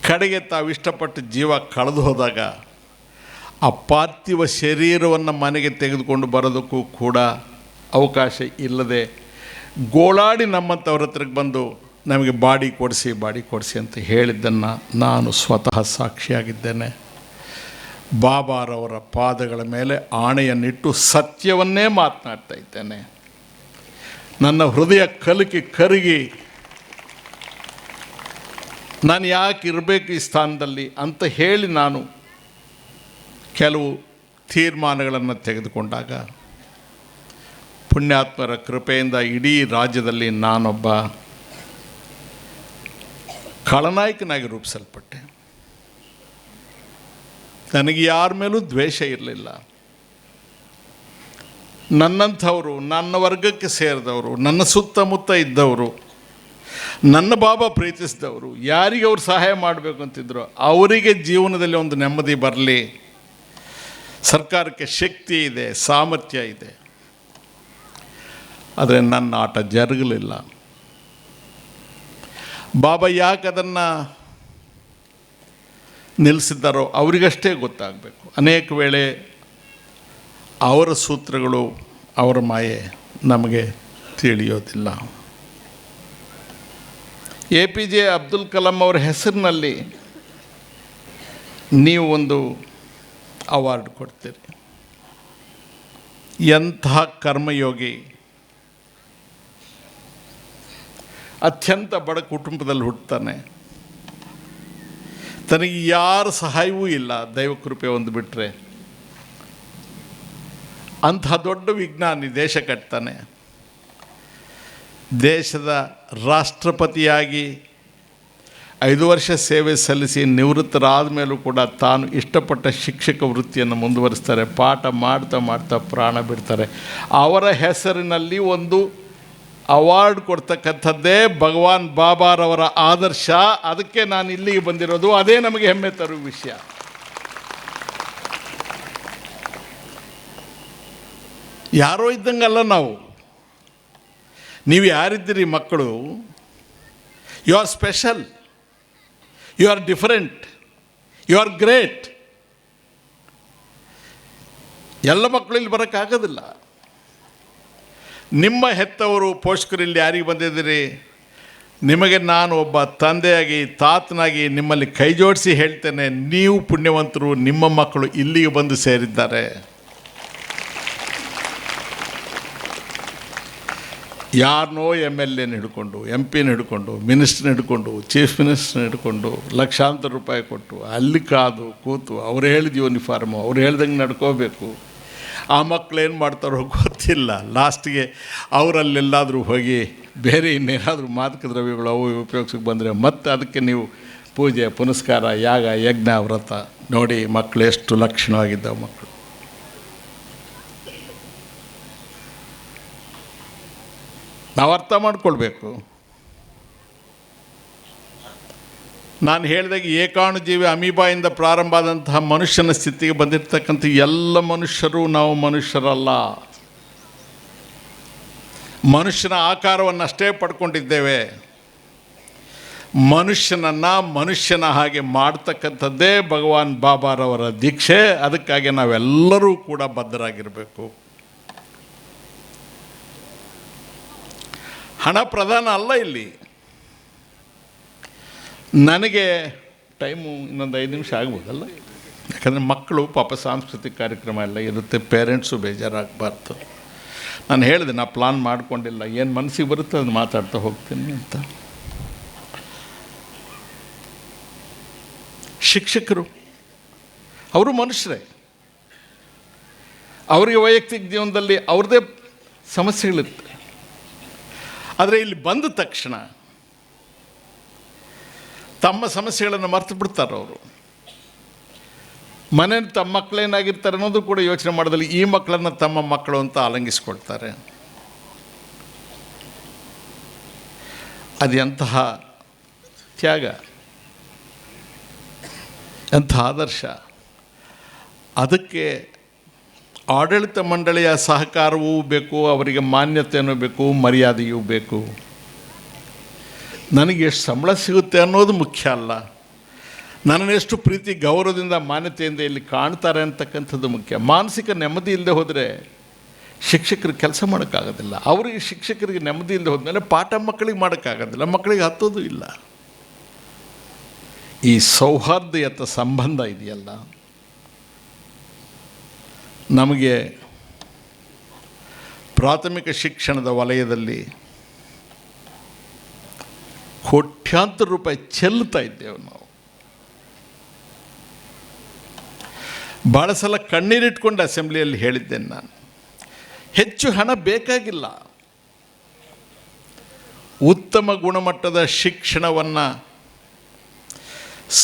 ಕಡೆಗೆ ತಾವು ಇಷ್ಟಪಟ್ಟು ಜೀವ ಕಳೆದು ಹೋದಾಗ ಆ ಪಾರ್ಥಿವ ಶರೀರವನ್ನು ಮನೆಗೆ ತೆಗೆದುಕೊಂಡು ಬರೋದಕ್ಕೂ ಕೂಡ ಅವಕಾಶ ಇಲ್ಲದೆ ಗೋಳಾಡಿ ನಮ್ಮಂಥವ್ರ ಹತ್ರಕ್ಕೆ ಬಂದು ನಮಗೆ ಬಾಡಿ ಕೊಡಿಸಿ ಅಂತ ಹೇಳಿದ್ದನ್ನು ನಾನು ಸ್ವತಃ ಸಾಕ್ಷಿಯಾಗಿದ್ದೇನೆ. ಬಾಬಾರವರ ಪಾದಗಳ ಮೇಲೆ ಆಣೆಯನ್ನಿಟ್ಟು ಸತ್ಯವನ್ನೇ ಮಾತನಾಡ್ತಾ ಇದ್ದೇನೆ. ನನ್ನ ಹೃದಯ ಕರಗಿ ನಾನು ಯಾಕೆ ಇರಬೇಕು ಈ ಸ್ಥಾನದಲ್ಲಿ ಅಂತ ಹೇಳಿ ನಾನು ಕೆಲವು ತೀರ್ಮಾನಗಳನ್ನು ತೆಗೆದುಕೊಂಡಾಗ ಪುಣ್ಯಾತ್ಮರ ಕೃಪೆಯಿಂದ ಇಡೀ ರಾಜ್ಯದಲ್ಲಿ ನಾನೊಬ್ಬ ಖಳನಾಯಕನಾಗಿ ರೂಪಿಸಲ್ಪಟ್ಟೆ. ನನಗೆ ಯಾರ ಮೇಲೂ ದ್ವೇಷ ಇರಲಿಲ್ಲ. ನನ್ನಂಥವರು, ನನ್ನ ವರ್ಗಕ್ಕೆ ಸೇರಿದವರು, ನನ್ನ ಸುತ್ತಮುತ್ತ ಇದ್ದವರು, ನನ್ನ ಬಾಬಾ ಪ್ರೀತಿಸಿದವರು, ಯಾರಿಗೆ ಅವ್ರು ಸಹಾಯ ಮಾಡಬೇಕು ಅಂತಿದ್ರು ಅವರಿಗೆ ಜೀವನದಲ್ಲಿ ಒಂದು ನೆಮ್ಮದಿ ಬರಲಿ. ಸರ್ಕಾರಕ್ಕೆ ಶಕ್ತಿ ಇದೆ, ಸಾಮರ್ಥ್ಯ ಇದೆ. ಆದರೆ ನನ್ನ ಆಟ ಜರುಗಲಿಲ್ಲ. ಬಾಬಾ ಯಾಕೆ ಅದನ್ನು ನಿಲ್ಲಿಸಿದ್ದಾರೋ ಅವರಿಗಷ್ಟೇ ಗೊತ್ತಾಗಬೇಕು. ಅನೇಕ ವೇಳೆ ಅವರ ಸೂತ್ರಗಳು, ಅವರ ಮಾಯೆ ನಮಗೆ ತಿಳಿಯೋದಿಲ್ಲ. APJ ಅಬ್ದುಲ್ ಕಲಾಂ ಅವರ ಹೆಸರಿನಲ್ಲಿ ನೀವು ಒಂದು ಅವಾರ್ಡ್ ಕೊಡ್ತೀರಿ. ಎಂತಹ ಕರ್ಮಯೋಗಿ, ಅತ್ಯಂತ ಬಡ ಕುಟುಂಬದಲ್ಲಿ ಹುಟ್ಟುತ್ತಾನೆ, ತನಗೆ ಯಾರ ಸಹಾಯವೂ ಇಲ್ಲ, ದೈವಕೃಪೆ ಒಂದು ಬಿಟ್ಟರೆ. ಅಂಥ ದೊಡ್ಡ ವಿಜ್ಞಾನಿ ದೇಶ ಕಟ್ತಾನೆ. ದೇಶದ ರಾಷ್ಟ್ರಪತಿಯಾಗಿ 5 ವರ್ಷ ಸೇವೆ ಸಲ್ಲಿಸಿ ನಿವೃತ್ತರಾದ ಮೇಲೂ ಕೂಡ ತಾನು ಇಷ್ಟಪಟ್ಟ ಶಿಕ್ಷಕ ವೃತ್ತಿಯನ್ನು ಮುಂದುವರಿಸ್ತಾರೆ. ಪಾಠ ಮಾಡ್ತಾ ಪ್ರಾಣ ಬಿಡ್ತಾರೆ. ಅವರ ಹೆಸರಿನಲ್ಲಿ ಒಂದು ಅವಾರ್ಡ್ ಕೊಡ್ತಕ್ಕಂಥದ್ದೇ ಭಗವಾನ್ ಬಾಬಾರವರ ಆದರ್ಶ. ಅದಕ್ಕೆ ನಾನು ಇಲ್ಲಿಗೆ ಬಂದಿರೋದು. ಅದೇ ನಮಗೆ ಹೆಮ್ಮೆ ತರುವ ವಿಷಯ. ಯಾರೋ ಇದ್ದಂಗಲ್ಲ ನಾವು. ನೀವು ಯಾರಿದ್ದೀರಿ ಮಕ್ಕಳು, you are special, you are different, you are great. ಎಲ್ಲ ಮಕ್ಕಳು ಇಲ್ಲಿ ಬರೋಕ್ಕಾಗೋದಿಲ್ಲ. ನಿಮ್ಮ ಹೆತ್ತವರು ಪೋಷಕರು ಇಲ್ಲಿ ಯಾರಿಗೆ ಬಂದಿದ್ದೀರಿ, ನಿಮಗೆ ನಾನು ಒಬ್ಬ ತಂದೆಯಾಗಿ, ತಾತನಾಗಿ ನಿಮ್ಮಲ್ಲಿ ಕೈ ಜೋಡಿಸಿ ಹೇಳ್ತೇನೆ, ನೀವು ಪುಣ್ಯವಂತರು. ನಿಮ್ಮ ಮಕ್ಕಳು ಇಲ್ಲಿಗೆ ಬಂದು ಸೇರಿದ್ದಾರೆ. ಯಾರನ್ನೋ MLAನ ಹಿಡ್ಕೊಂಡು, MP ಹಿಡ್ಕೊಂಡು, ಮಿನಿಸ್ಟ್ರನ್ನ ಹಿಡ್ಕೊಂಡು, ಚೀಫ್ ಮಿನಿಸ್ಟ್ರನ್ನ ಹಿಡ್ಕೊಂಡು ಲಕ್ಷಾಂತರ ರೂಪಾಯಿ ಕೊಟ್ಟು ಅಲ್ಲಿ ಕಾದು ಕೂತು ಅವ್ರು ಹೇಳಿದ ಯೂನಿಫಾರ್ಮು, ಅವ್ರು ಹೇಳ್ದಂಗೆ ನಡ್ಕೋಬೇಕು. ಆ ಮಕ್ಕಳೇನು ಮಾಡ್ತಾರೋ ಗೊತ್ತಿಲ್ಲ. ಲಾಸ್ಟಿಗೆ ಅವರಲ್ಲೆಲ್ಲಾದರೂ ಹೋಗಿ ಬೇರೆ ಇನ್ನೇನಾದರೂ ಮಾದಕ ದ್ರವ್ಯಗಳು ಅವು ಉಪಯೋಗಿಸಕ್ಕೆ ಬಂದರೆ ಮತ್ತೆ ಅದಕ್ಕೆ ನೀವು ಪೂಜೆ ಪುನಸ್ಕಾರ, ಯಾಗ, ಯಜ್ಞ, ವ್ರತ. ನೋಡಿ ಮಕ್ಕಳು ಎಷ್ಟು ಲಕ್ಷಣವಾಗಿದ್ದಾವೆ ಮಕ್ಕಳು. ನಾವು ಅರ್ಥ ಮಾಡ್ಕೊಳ್ಬೇಕು. ನಾನು ಹೇಳಿದಾಗ ಏಕಾಣುಜೀವಿ ಅಮೀಬಾಯಿಂದ ಪ್ರಾರಂಭ ಆದಂತಹ ಮನುಷ್ಯನ ಸ್ಥಿತಿಗೆ ಬಂದಿರತಕ್ಕಂಥ ಎಲ್ಲ ಮನುಷ್ಯರು ನಾವು ಮನುಷ್ಯರಲ್ಲ. ಮನುಷ್ಯನ ಆಕಾರವನ್ನು ಅಷ್ಟೇ ಪಡ್ಕೊಂಡಿದ್ದೇವೆ. ಮನುಷ್ಯನನ್ನು ಮನುಷ್ಯನ ಹಾಗೆ ಮಾಡ್ತಕ್ಕಂಥದ್ದೇ ಭಗವಾನ್ ಬಾಬಾರವರ ದೀಕ್ಷೆ. ಅದಕ್ಕಾಗಿ ನಾವೆಲ್ಲರೂ ಕೂಡ ಬದ್ಧರಾಗಿರಬೇಕು. ಹಣ ಪ್ರಧಾನ ಅಲ್ಲ ಇಲ್ಲಿ. ನನಗೆ ಟೈಮು ಇನ್ನೊಂದು 5 ನಿಮಿಷ ಆಗ್ಬೋದಲ್ಲ, ಯಾಕಂದರೆ ಮಕ್ಕಳು ಪಾಪ ಸಾಂಸ್ಕೃತಿಕ ಕಾರ್ಯಕ್ರಮ ಎಲ್ಲ ಇರುತ್ತೆ, ಪೇರೆಂಟ್ಸು ಬೇಜಾರಾಗಬಾರ್ದು. ನಾನು ಹೇಳಿದೆ, ನಾ ಪ್ಲಾನ್ ಮಾಡ್ಕೊಂಡಿಲ್ಲ, ಏನು ಮನಸ್ಸಿಗೆ ಬರುತ್ತೆ ಅದನ್ನು ಮಾತಾಡ್ತಾ ಹೋಗ್ತೀನಿ ಅಂತ. ಶಿಕ್ಷಕರು ಅವರು ಮನುಷ್ಯರೇ. ಅವರಿಗೆ ವೈಯಕ್ತಿಕ ಜೀವನದಲ್ಲಿ ಅವ್ರದ್ದೇ ಸಮಸ್ಯೆಗಳಿರುತ್ತೆ. ಆದರೆ ಇಲ್ಲಿ ಬಂದ ತಕ್ಷಣ ತಮ್ಮ ಸಮಸ್ಯೆಗಳನ್ನು ಮರೆತು ಬಿಡ್ತಾರೆ. ಅವರು ಮನೇಲಿ ತಮ್ಮ ಮಕ್ಕಳೇನಾಗಿರ್ತಾರೆ ಅನ್ನೋದು ಕೂಡ ಯೋಚನೆ ಮಾಡೋದಿಲ್ಲ. ಈ ಮಕ್ಕಳನ್ನು ತಮ್ಮ ಮಕ್ಕಳು ಅಂತ ಆಲಂಗಿಸ್ಕೊಳ್ತಾರೆ. ಅದು ಎಂತಹ ತ್ಯಾಗ, ಎಂಥ ಆದರ್ಶ. ಅದಕ್ಕೆ ಆಡಳಿತ ಮಂಡಳಿಯ ಸಹಕಾರವೂ ಬೇಕು, ಅವರಿಗೆ ಮಾನ್ಯತೆಯೂ ಬೇಕು, ಮರ್ಯಾದೆಯೂ ಬೇಕು. ನನಗೆ ಎಷ್ಟು ಸಂಬಳ ಸಿಗುತ್ತೆ ಅನ್ನೋದು ಮುಖ್ಯ ಅಲ್ಲ, ನನ್ನನ್ನೆಷ್ಟು ಪ್ರೀತಿ ಗೌರವದಿಂದ ಮಾನ್ಯತೆಯಿಂದ ಇಲ್ಲಿ ಕಾಣ್ತಾರೆ ಅಂತಕ್ಕಂಥದ್ದು ಮುಖ್ಯ. ಮಾನಸಿಕ ನೆಮ್ಮದಿ ಇಲ್ಲದೆ ಹೋದರೆ ಶಿಕ್ಷಕರಿಗೆ ಕೆಲಸ ಮಾಡೋಕ್ಕಾಗೋದಿಲ್ಲ. ಅವರಿಗೆ ಶಿಕ್ಷಕರಿಗೆ ನೆಮ್ಮದಿ ಇಲ್ಲದೆ ಹೋದ್ಮೇಲೆ ಪಾಠ ಮಕ್ಕಳಿಗೆ ಮಾಡೋಕ್ಕಾಗೋದಿಲ್ಲ, ಮಕ್ಕಳಿಗೆ ಹತ್ತೋದು ಇಲ್ಲ. ಈ ಸೌಹಾರ್ದಯುತ ಸಂಬಂಧ ಇದೆಯಲ್ಲ, ನಮಗೆ ಪ್ರಾಥಮಿಕ ಶಿಕ್ಷಣದ ವಲಯದಲ್ಲಿ ಕೋಟ್ಯಾಂತರ ರೂಪಾಯಿ ಚೆಲ್ತಾ ಇದ್ದೇವೆ ನಾವು. ಭಾಳ ಸಲ ಕಣ್ಣೀರಿಟ್ಕೊಂಡು ಅಸೆಂಬ್ಲಿಯಲ್ಲಿ ಹೇಳಿದ್ದೇನೆ ನಾನು, ಹೆಚ್ಚು ಹಣ ಬೇಕಾಗಿಲ್ಲ. ಉತ್ತಮ ಗುಣಮಟ್ಟದ ಶಿಕ್ಷಣವನ್ನು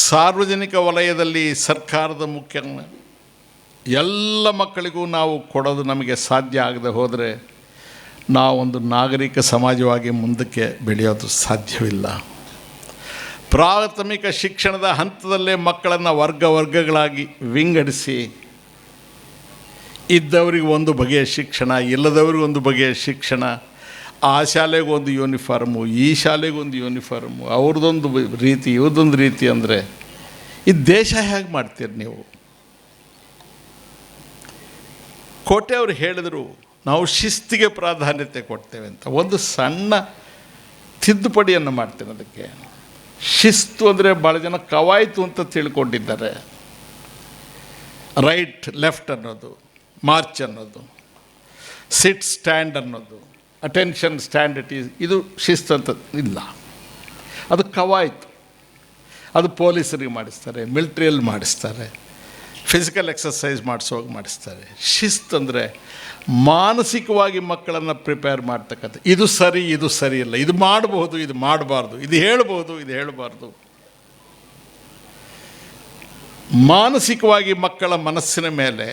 ಸಾರ್ವಜನಿಕ ವಲಯದಲ್ಲಿ ಸರ್ಕಾರದ ಮುಖ್ಯ ಎಲ್ಲ ಮಕ್ಕಳಿಗೂ ನಾವು ಕೊಡೋದು ನಮಗೆ ಸಾಧ್ಯ ಆಗದೆ ಹೋದರೆ ನಾವೊಂದು ನಾಗರಿಕ ಸಮಾಜವಾಗಿ ಮುಂದಕ್ಕೆ ಬೆಳೆಯೋದು ಸಾಧ್ಯವಿಲ್ಲ. ಪ್ರಾಥಮಿಕ ಶಿಕ್ಷಣದ ಹಂತದಲ್ಲೇ ಮಕ್ಕಳನ್ನು ವರ್ಗಗಳಾಗಿ ವಿಂಗಡಿಸಿ, ಇದ್ದವರಿಗೆ ಒಂದು ಬಗೆಯ ಶಿಕ್ಷಣ, ಇಲ್ಲದವ್ರಿಗೆ ಒಂದು ಬಗೆಯ ಶಿಕ್ಷಣ, ಆ ಶಾಲೆಗೊಂದು ಯೂನಿಫಾರ್ಮು, ಈ ಶಾಲೆಗೊಂದು ಯೂನಿಫಾರ್ಮು, ಅವ್ರದ್ದೊಂದು ರೀತಿ ಇವ್ರದ್ದೊಂದು ರೀತಿ ಅಂದರೆ ಈ ದೇಶ ಹೇಗೆ ಮಾಡ್ತೀರಿ ನೀವು? ಕೋಟೆ ಅವರು ಹೇಳಿದರು, ನಾವು ಶಿಸ್ತಿಗೆ ಪ್ರಾಧಾನ್ಯತೆ ಕೊಡ್ತೇವೆ ಅಂತ. ಒಂದು ಸಣ್ಣ ತಿದ್ದುಪಡಿಯನ್ನು ಮಾಡ್ತೇನೆ ಅದಕ್ಕೆ. ಶಿಸ್ತು ಅಂದರೆ ಭಾಳ ಜನ ಕವಾಯಿತು ಅಂತ ತಿಳ್ಕೊಂಡಿದ್ದಾರೆ. ರೈಟ್ ಲೆಫ್ಟ್ ಅನ್ನೋದು, ಮಾರ್ಚ್ ಅನ್ನೋದು, ಸಿಟ್ ಸ್ಟ್ಯಾಂಡ್ ಅನ್ನೋದು, ಅಟೆನ್ಷನ್ ಸ್ಟ್ಯಾಂಡ್ ಇದು ಶಿಸ್ತು ಅಂತ ಇಲ್ಲ. ಅದು ಕವಾಯಿತು. ಅದು ಪೊಲೀಸರಿಗೆ ಮಾಡಿಸ್ತಾರೆ, ಮಿಲ್ಟ್ರಿಯಲ್ಲಿ ಮಾಡಿಸ್ತಾರೆ, ಫಿಸಿಕಲ್ ಎಕ್ಸಸೈಸ್ ಮಾಡಿಸೋಗಿ ಮಾಡಿಸ್ತಾರೆ. ಶಿಸ್ತು ಅಂದರೆ ಮಾನಸಿಕವಾಗಿ ಮಕ್ಕಳನ್ನು ಪ್ರಿಪೇರ್ ಮಾಡ್ತಕ್ಕಂಥ, ಇದು ಸರಿ ಇದು ಸರಿ ಇಲ್ಲ, ಇದು ಮಾಡಬಹುದು ಇದು ಮಾಡಬಾರ್ದು, ಇದು ಹೇಳ್ಬೋದು ಇದು ಹೇಳಬಾರ್ದು. ಮಾನಸಿಕವಾಗಿ ಮಕ್ಕಳ ಮನಸ್ಸಿನ ಮೇಲೆ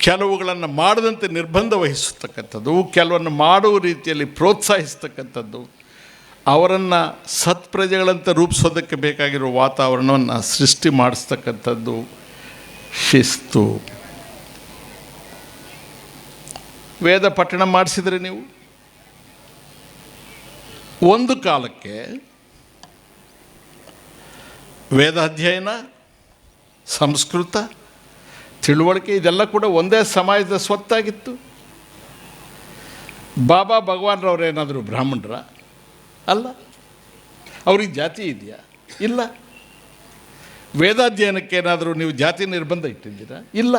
ಕೆಲವುಗಳನ್ನು ಮಾಡದಂತೆ ನಿರ್ಬಂಧ ವಹಿಸತಕ್ಕಂಥದ್ದು, ಕೆಲವನ್ನು ಮಾಡುವ ರೀತಿಯಲ್ಲಿ ಪ್ರೋತ್ಸಾಹಿಸ್ತಕ್ಕಂಥದ್ದು, ಅವರನ್ನು ಸತ್ಪ್ರಜೆಗಳಂತೆ ರೂಪಿಸೋದಕ್ಕೆ ಬೇಕಾಗಿರುವ ವಾತಾವರಣವನ್ನು ಸೃಷ್ಟಿ ಮಾಡಿಸ್ತಕ್ಕಂಥದ್ದು ಶಿಸ್ತು. ವೇದ ಪಠಣ ಮಾಡಿಸಿದರೆ ನೀವು ಒಂದು ಕಾಲಕ್ಕೆ ವೇದ ಅಧ್ಯಯನ, ಸಂಸ್ಕೃತ, ತಿಳುವಳಿಕೆ ಇದೆಲ್ಲ ಕೂಡ ಒಂದೇ ಸಮಾಜದ ಸ್ವತ್ತಾಗಿತ್ತು. ಬಾಬಾ ಭಗವಾನ್ರವ್ರೇನಾದರೂ ಬ್ರಾಹ್ಮಣರ? ಅಲ್ಲ. ಅವ್ರಿಗೆ ಜಾತಿ ಇದೆಯಾ? ಇಲ್ಲ. ವೇದಾಧ್ಯಯನಕ್ಕೇನಾದರೂ ನೀವು ಜಾತಿ ನಿರ್ಬಂಧ ಇಟ್ಟಿದ್ದೀರಾ? ಇಲ್ಲ.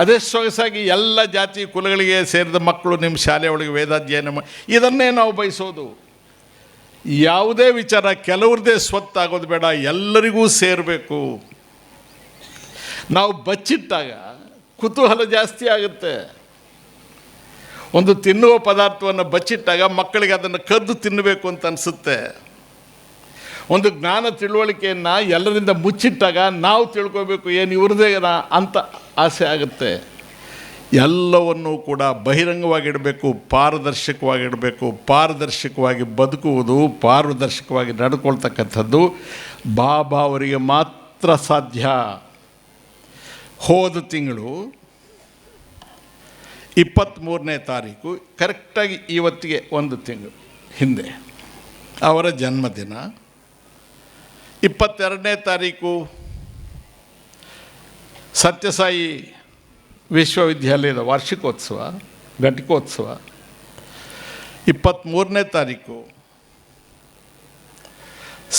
ಅದೇ ಸೊಗಸಾಗಿ ಎಲ್ಲ ಜಾತಿ ಕುಲಗಳಿಗೆ ಸೇರಿದ ಮಕ್ಕಳು ನಿಮ್ಮ ಶಾಲೆಯೊಳಗೆ ವೇದಾಧ್ಯಯನ ಇದನ್ನೇ ನಾವು ಬಯಸೋದು. ಯಾವುದೇ ವಿಚಾರ ಕೆಲವ್ರದ್ದೇ ಸ್ವತ್ತಾಗೋದು ಬೇಡ, ಎಲ್ಲರಿಗೂ ಸೇರಬೇಕು. ನಾವು ಬಚ್ಚಿಟ್ಟಾಗ ಕುತೂಹಲ ಜಾಸ್ತಿ ಆಗುತ್ತೆ. ಒಂದು ತಿನ್ನುವ ಪದಾರ್ಥವನ್ನು ಬಚ್ಚಿಟ್ಟಾಗ ಮಕ್ಕಳಿಗೆ ಅದನ್ನು ಕದ್ದು ತಿನ್ನಬೇಕು ಅಂತ ಅನಿಸುತ್ತೆ. ಒಂದು ಜ್ಞಾನ ತಿಳುವಳಿಕೆಯನ್ನು ಎಲ್ಲರಿಂದ ಮುಚ್ಚಿಟ್ಟಾಗ ನಾವು ತಿಳ್ಕೋಬೇಕು ಏನು ಇವ್ರದೇ ಅಂತ ಆಸೆ ಆಗುತ್ತೆ. ಎಲ್ಲವನ್ನೂ ಕೂಡ ಬಹಿರಂಗವಾಗಿಡಬೇಕು, ಪಾರದರ್ಶಕವಾಗಿ ಬದುಕುವುದು, ಪಾರದರ್ಶಕವಾಗಿ ನಡ್ಕೊಳ್ತಕ್ಕಂಥದ್ದು ಬಾಬಾ ಅವರಿಗೆ ಮಾತ್ರ ಸಾಧ್ಯ. ಹೋದ ತಿಂಗಳು 23ನೇ ತಾರೀಕು, ಕರೆಕ್ಟಾಗಿ ಇವತ್ತಿಗೆ ಒಂದು ತಿಂಗಳು ಹಿಂದೆ ಅವರ ಜನ್ಮದಿನ. 22ನೇ ತಾರೀಕು ಸತ್ಯಸಾಯಿ ವಿಶ್ವವಿದ್ಯಾಲಯದ ವಾರ್ಷಿಕೋತ್ಸವ, ಘಟಿಕೋತ್ಸವ. 23ನೇ ತಾರೀಕು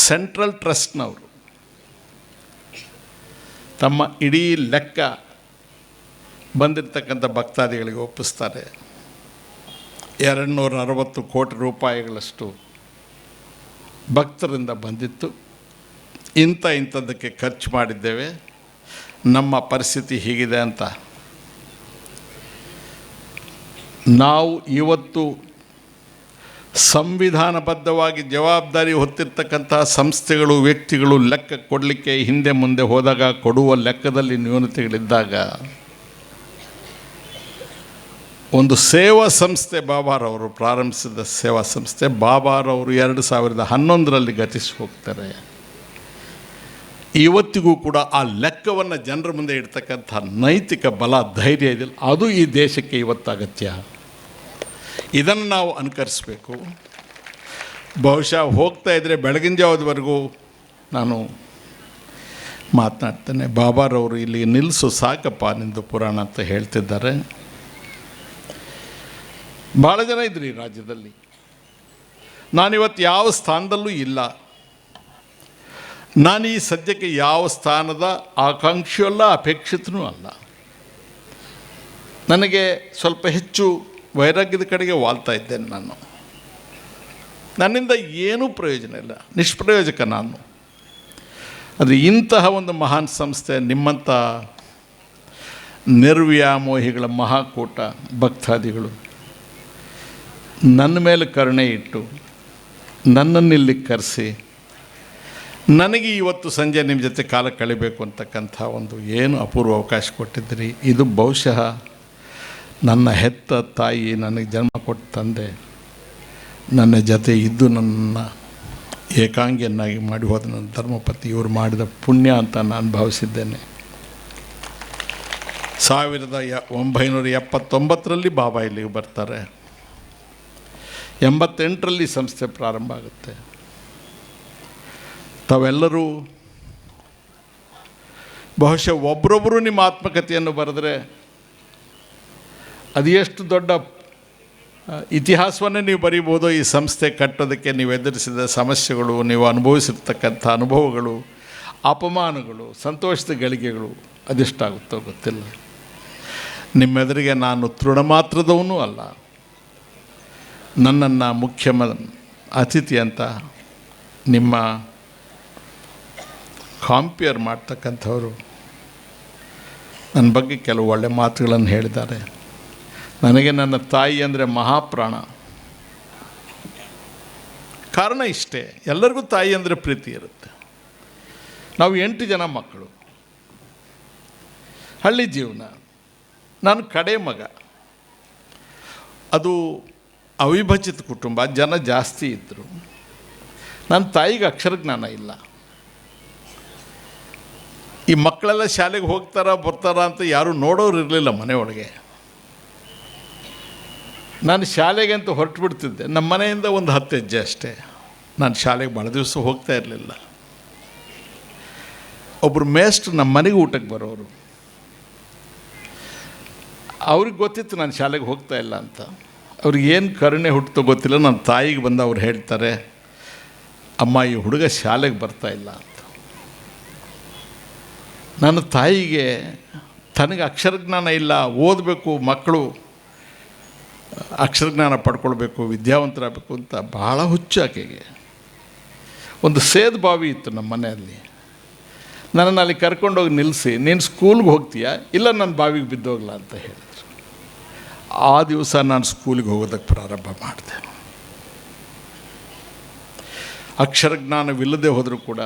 ಸೆಂಟ್ರಲ್ ಟ್ರಸ್ಟ್ನವರು ತಮ್ಮ ಇಡೀ ಲೆಕ್ಕ ಬಂದಿರತಕ್ಕಂಥ ಭಕ್ತಾದಿಗಳಿಗೆ ಒಪ್ಪಿಸ್ತಾರೆ. 260 ಕೋಟಿ ರೂಪಾಯಿಗಳಷ್ಟು ಭಕ್ತರಿಂದ ಬಂದಿತ್ತು. ಇಂಥದ್ದಕ್ಕೆ ಖರ್ಚು ಮಾಡಿದ್ದೇವೆ, ನಮ್ಮ ಪರಿಸ್ಥಿತಿ ಹೀಗಿದೆ ಅಂತ. ನಾವು ಇವತ್ತು ಸಂವಿಧಾನಬದ್ಧವಾಗಿ ಜವಾಬ್ದಾರಿ ಹೊತ್ತಿರ್ತಕ್ಕಂತಹ ಸಂಸ್ಥೆಗಳು, ವ್ಯಕ್ತಿಗಳು ಲೆಕ್ಕ ಕೊಡಲಿಕ್ಕೆ ಹಿಂದೆ ಮುಂದೆ ಹೋದಾಗ, ಕೊಡುವ ಲೆಕ್ಕದಲ್ಲಿ ನ್ಯೂನತೆಗಳಿದ್ದಾಗ, ಒಂದು ಸೇವಾ ಸಂಸ್ಥೆ ಬಾಬಾರವರು ಪ್ರಾರಂಭಿಸಿದ ಸೇವಾ ಸಂಸ್ಥೆ ಬಾಬಾರವರು 2011ರಲ್ಲಿ ಗತಿಸಿ ಹೋಗ್ತಾರೆ. ಇವತ್ತಿಗೂ ಕೂಡ ಆ ಲೆಕ್ಕವನ್ನು ಜನರ ಮುಂದೆ ಇಡ್ತಕ್ಕಂಥ ನೈತಿಕ ಬಲ, ಧೈರ್ಯ ಇದೆಯಲ್ಲ, ಅದು ಈ ದೇಶಕ್ಕೆ ಇವತ್ತು ಅಗತ್ಯ. ಇದನ್ನು ನಾವು ಅನುಕರಿಸಬೇಕು. ಬಹುಶಃ ಹೋಗ್ತಾ ಇದ್ದರೆ ಬೆಳಗಿನ ಜಾವದವರೆಗೂ ನಾನು ಮಾತನಾಡ್ತೇನೆ. ಬಾಬಾರವರು ಇಲ್ಲಿ ನಿಲ್ಲಿಸು, ಸಾಕಪ್ಪ ನಿಂದು ಪುರಾಣ ಅಂತ ಹೇಳ್ತಿದ್ದಾರೆ. ಭಾಳ ಜನ ಇದ್ರಿ ಈ ರಾಜ್ಯದಲ್ಲಿ. ನಾನಿವತ್ತು ಯಾವ ಸ್ಥಾನದಲ್ಲೂ ಇಲ್ಲ. ನಾನು ಈ ಸದ್ಯಕ್ಕೆ ಯಾವ ಸ್ಥಾನದ ಆಕಾಂಕ್ಷೆಯೂ ಅಲ್ಲ, ಅಪೇಕ್ಷಿತನೂ ಅಲ್ಲ. ನನಗೆ ಸ್ವಲ್ಪ ಹೆಚ್ಚು ವೈರಾಗ್ಯದ ಕಡೆಗೆ ವಾಲ್ತಾ ಇದ್ದೇನೆ. ನನ್ನಿಂದ ಏನೂ ಪ್ರಯೋಜನ ಇಲ್ಲ, ನಿಷ್ಪ್ರಯೋಜಕ ನಾನು. ಆದರೆ ಇಂತಹ ಒಂದು ಮಹಾನ್ ಸಂಸ್ಥೆ, ನಿಮ್ಮಂಥ ನಿರ್ವ್ಯಾಮೋಹಿಗಳ ಮಹಾಕೂಟ ಭಕ್ತಾದಿಗಳು ನನ್ನ ಮೇಲೆ ಕರುಣೆ ಇಟ್ಟು ನನ್ನನ್ನಿಲ್ಲಿ ಕರೆಸಿ ನನಗೆ ಇವತ್ತು ಸಂಜೆ ನಿಮ್ಮ ಜೊತೆ ಕಾಲ ಕಳಿಬೇಕು ಅಂತಕ್ಕಂಥ ಒಂದು ಏನು ಅಪೂರ್ವ ಅವಕಾಶ ಕೊಟ್ಟಿದ್ದೀರಿ. ಇದು ಬಹುಶಃ ನನ್ನ ಹೆತ್ತ ತಾಯಿ, ನನಗೆ ಜನ್ಮ ಕೊಟ್ಟ ತಂದೆ ನನ್ನ ಜೊತೆ ಇದ್ದು ನನ್ನ ಏಕಾಂಗಿಯನ್ನಾಗಿ ಮಾಡಿ ಹೋದ ನನ್ನ ಧರ್ಮಪತಿ ಇವರು ಮಾಡಿದ ಪುಣ್ಯ ಅಂತ ನಾನು ಭಾವಿಸಿದ್ದೇನೆ. 1979ರಲ್ಲಿ ಬಾಬಾ ಇಲ್ಲಿಗೆ ಬರ್ತಾರೆ. 88ರಲ್ಲಿ ಸಂಸ್ಥೆ ಪ್ರಾರಂಭ ಆಗುತ್ತೆ. ತಾವೆಲ್ಲರೂ ಬಹುಶಃ ಒಬ್ಬರೊಬ್ಬರು ನಿಮ್ಮ ಆತ್ಮಕಥೆಯನ್ನು ಬರೆದರೆ ಅದು ಎಷ್ಟು ದೊಡ್ಡ ಇತಿಹಾಸವನ್ನೇ ನೀವು ಬರೀಬೋದು. ಈ ಸಂಸ್ಥೆ ಕಟ್ಟೋದಕ್ಕೆ ನೀವು ಎದುರಿಸಿದ ಸಮಸ್ಯೆಗಳು, ನೀವು ಅನುಭವಿಸಿರ್ತಕ್ಕಂಥ ಅನುಭವಗಳು, ಅಪಮಾನಗಳು, ಸಂತೋಷದ ಗಳಿಗೆಗಳು ಅದೆಷ್ಟಾಗುತ್ತೋ ಗೊತ್ತಿಲ್ಲ. ನಿಮ್ಮೆದುರಿಗೆ ನಾನು ತೃಣಮಾತ್ರದವನೂ ಅಲ್ಲ. ನನ್ನನ್ನು ಮುಖ್ಯ ಅತಿಥಿ ಅಂತ ನಿಮ್ಮ ಕಾಂಪೇರ್ ಮಾಡ್ತಕ್ಕಂಥವರು ನನ್ನ ಬಗ್ಗೆ ಕೆಲವು ಒಳ್ಳೆ ಮಾತುಗಳನ್ನು ಹೇಳಿದ್ದಾರೆ. ನನಗೆ ನನ್ನ ತಾಯಿ ಅಂದರೆ ಮಹಾಪ್ರಾಣ. ಕಾರಣ ಇಷ್ಟೇ, ಎಲ್ಲರಿಗೂ ತಾಯಿ ಅಂದರೆ ಪ್ರೀತಿ ಇರುತ್ತೆ. ನಾವು 8 ಜನ ಮಕ್ಕಳು, ಹಳ್ಳಿ ಜೀವನ. ನಾನು ಕಡೆ ಮಗ. ಅದು ಅವಿಭಜಿತ ಕುಟುಂಬ, ಜನ ಜಾಸ್ತಿ ಇದ್ದರು. ನನ್ನ ತಾಯಿಗೆ ಅಕ್ಷರಜ್ಞಾನ ಇಲ್ಲ. ಈ ಮಕ್ಕಳೆಲ್ಲ ಶಾಲೆಗೆ ಬರ್ತಾರ ಅಂತ ಯಾರೂ ನೋಡೋರು ಇರಲಿಲ್ಲ ಮನೆಯೊಳಗೆ. ನಾನು ಶಾಲೆಗೆ ಅಂತ ಹೊರಟು ಬಿಡ್ತಿದ್ದೆ. ನಮ್ಮ ಮನೆಯಿಂದ ಒಂದು 10 ಹೆಜ್ಜೆ ಅಷ್ಟೇ. ನಾನು ಶಾಲೆಗೆ ಭಾಳ ದಿವಸ ಹೋಗ್ತಾ ಇರಲಿಲ್ಲ. ಒಬ್ಬರು ಮೇಷ್ಟ್ರು ನಮ್ಮ ಮನೆಗೆ ಊಟಕ್ಕೆ ಬರೋರು. ಅವ್ರಿಗೆ ಗೊತ್ತಿತ್ತು ನಾನು ಶಾಲೆಗೆ ಹೋಗ್ತಾ ಇಲ್ಲ ಅಂತ. ಅವ್ರಿಗೆ ಏನು ಕರುಣೆ ಹುಟ್ಟುತ್ತೋ ಗೊತ್ತಿಲ್ಲ. ನನ್ನ ತಾಯಿಗೆ ಬಂದು ಅವ್ರು ಹೇಳ್ತಾರೆ, ಅಮ್ಮ ಈ ಹುಡುಗ ಶಾಲೆಗೆ ಬರ್ತಾ ಇಲ್ಲ ಅಂತ. ನನ್ನ ತಾಯಿಗೆ ತನಗೆ ಅಕ್ಷರಜ್ಞಾನ ಇಲ್ಲ, ಓದಬೇಕು, ಮಕ್ಕಳು ಅಕ್ಷರಜ್ಞಾನ ಪಡ್ಕೊಳ್ಬೇಕು, ವಿದ್ಯಾವಂತರಾಗಬೇಕು ಅಂತ ಭಾಳ ಹುಚ್ಚು ಆಕೆಗೆ. ಒಂದು ಸೇದ್ ಬಾವಿ ಇತ್ತು ನಮ್ಮ ಮನೆಯಲ್ಲಿ. ನನ್ನನ್ನು ಅಲ್ಲಿ ಕರ್ಕೊಂಡೋಗಿ ನಿಲ್ಲಿಸಿ, ನೀನು ಸ್ಕೂಲ್ಗೆ ಹೋಗ್ತೀಯಾ, ಇಲ್ಲ ನನ್ನ ಬಾವಿಗೆ ಬಿದ್ದೋಗ್ಲ ಅಂತ ಹೇಳಿದ್ರು. ಆ ದಿವಸ ನಾನು ಸ್ಕೂಲಿಗೆ ಹೋಗೋದಕ್ಕೆ ಪ್ರಾರಂಭ ಮಾಡಿದೆ. ಅಕ್ಷರಜ್ಞಾನವಿಲ್ಲದೆ ಹೋದರೂ ಕೂಡ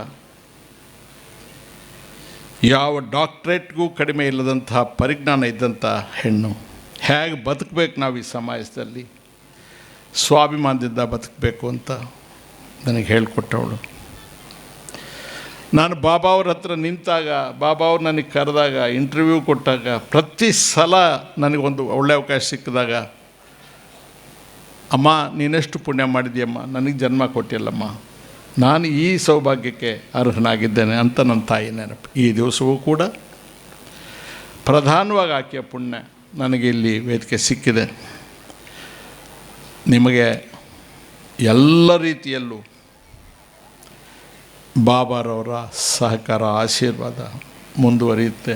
ಯಾವ ಡಾಕ್ಟ್ರೇಟ್ಗೂ ಕಡಿಮೆ ಇಲ್ಲದಂತಹ ಪರಿಜ್ಞಾನ ಇದ್ದಂಥ ಹೆಣ್ಣು. ಹೇಗೆ ಬದುಕಬೇಕು ನಾವು ಈ ಸಮಾಜದಲ್ಲಿ, ಸ್ವಾಭಿಮಾನದಿಂದ ಬದುಕಬೇಕು ಅಂತ ನನಗೆ ಹೇಳಿಕೊಟ್ಟವಳು. ನಾನು ಬಾಬಾ ಅವ್ರ ಹತ್ರ ನಿಂತಾಗ, ಬಾಬಾ ಅವ್ರು ನನಗೆ ಕರೆದಾಗ, ಇಂಟರ್ವ್ಯೂ ಕೊಟ್ಟಾಗ, ಪ್ರತಿ ಸಲ ನನಗೊಂದು ಒಳ್ಳೆಯ ಅವಕಾಶ ಸಿಕ್ಕಿದಾಗ, ಅಮ್ಮ ನೀನೆಷ್ಟು ಪುಣ್ಯ ಮಾಡಿದ್ಯಮ್ಮ, ನನಗೆ ಜನ್ಮ ಕೊಟ್ಟಿಲ್ಲಮ್ಮ, ನಾನು ಈ ಸೌಭಾಗ್ಯಕ್ಕೆ ಅರ್ಹನಾಗಿದ್ದೇನೆ ಅಂತ ನನ್ನ ತಾಯಿ ನೆನಪು. ಈ ದಿವಸವೂ ಕೂಡ ಪ್ರಧಾನವಾಗಿ ಆಕೆಯ ಪುಣ್ಯ ನನಗೆ ಇಲ್ಲಿ ವೇದಿಕೆ ಸಿಕ್ಕಿದೆ. ನಿಮಗೆ ಎಲ್ಲ ರೀತಿಯಲ್ಲೂ ಬಾಬಾರವರ ಸಹಕಾರ, ಆಶೀರ್ವಾದ ಮುಂದುವರಿಯುತ್ತೆ.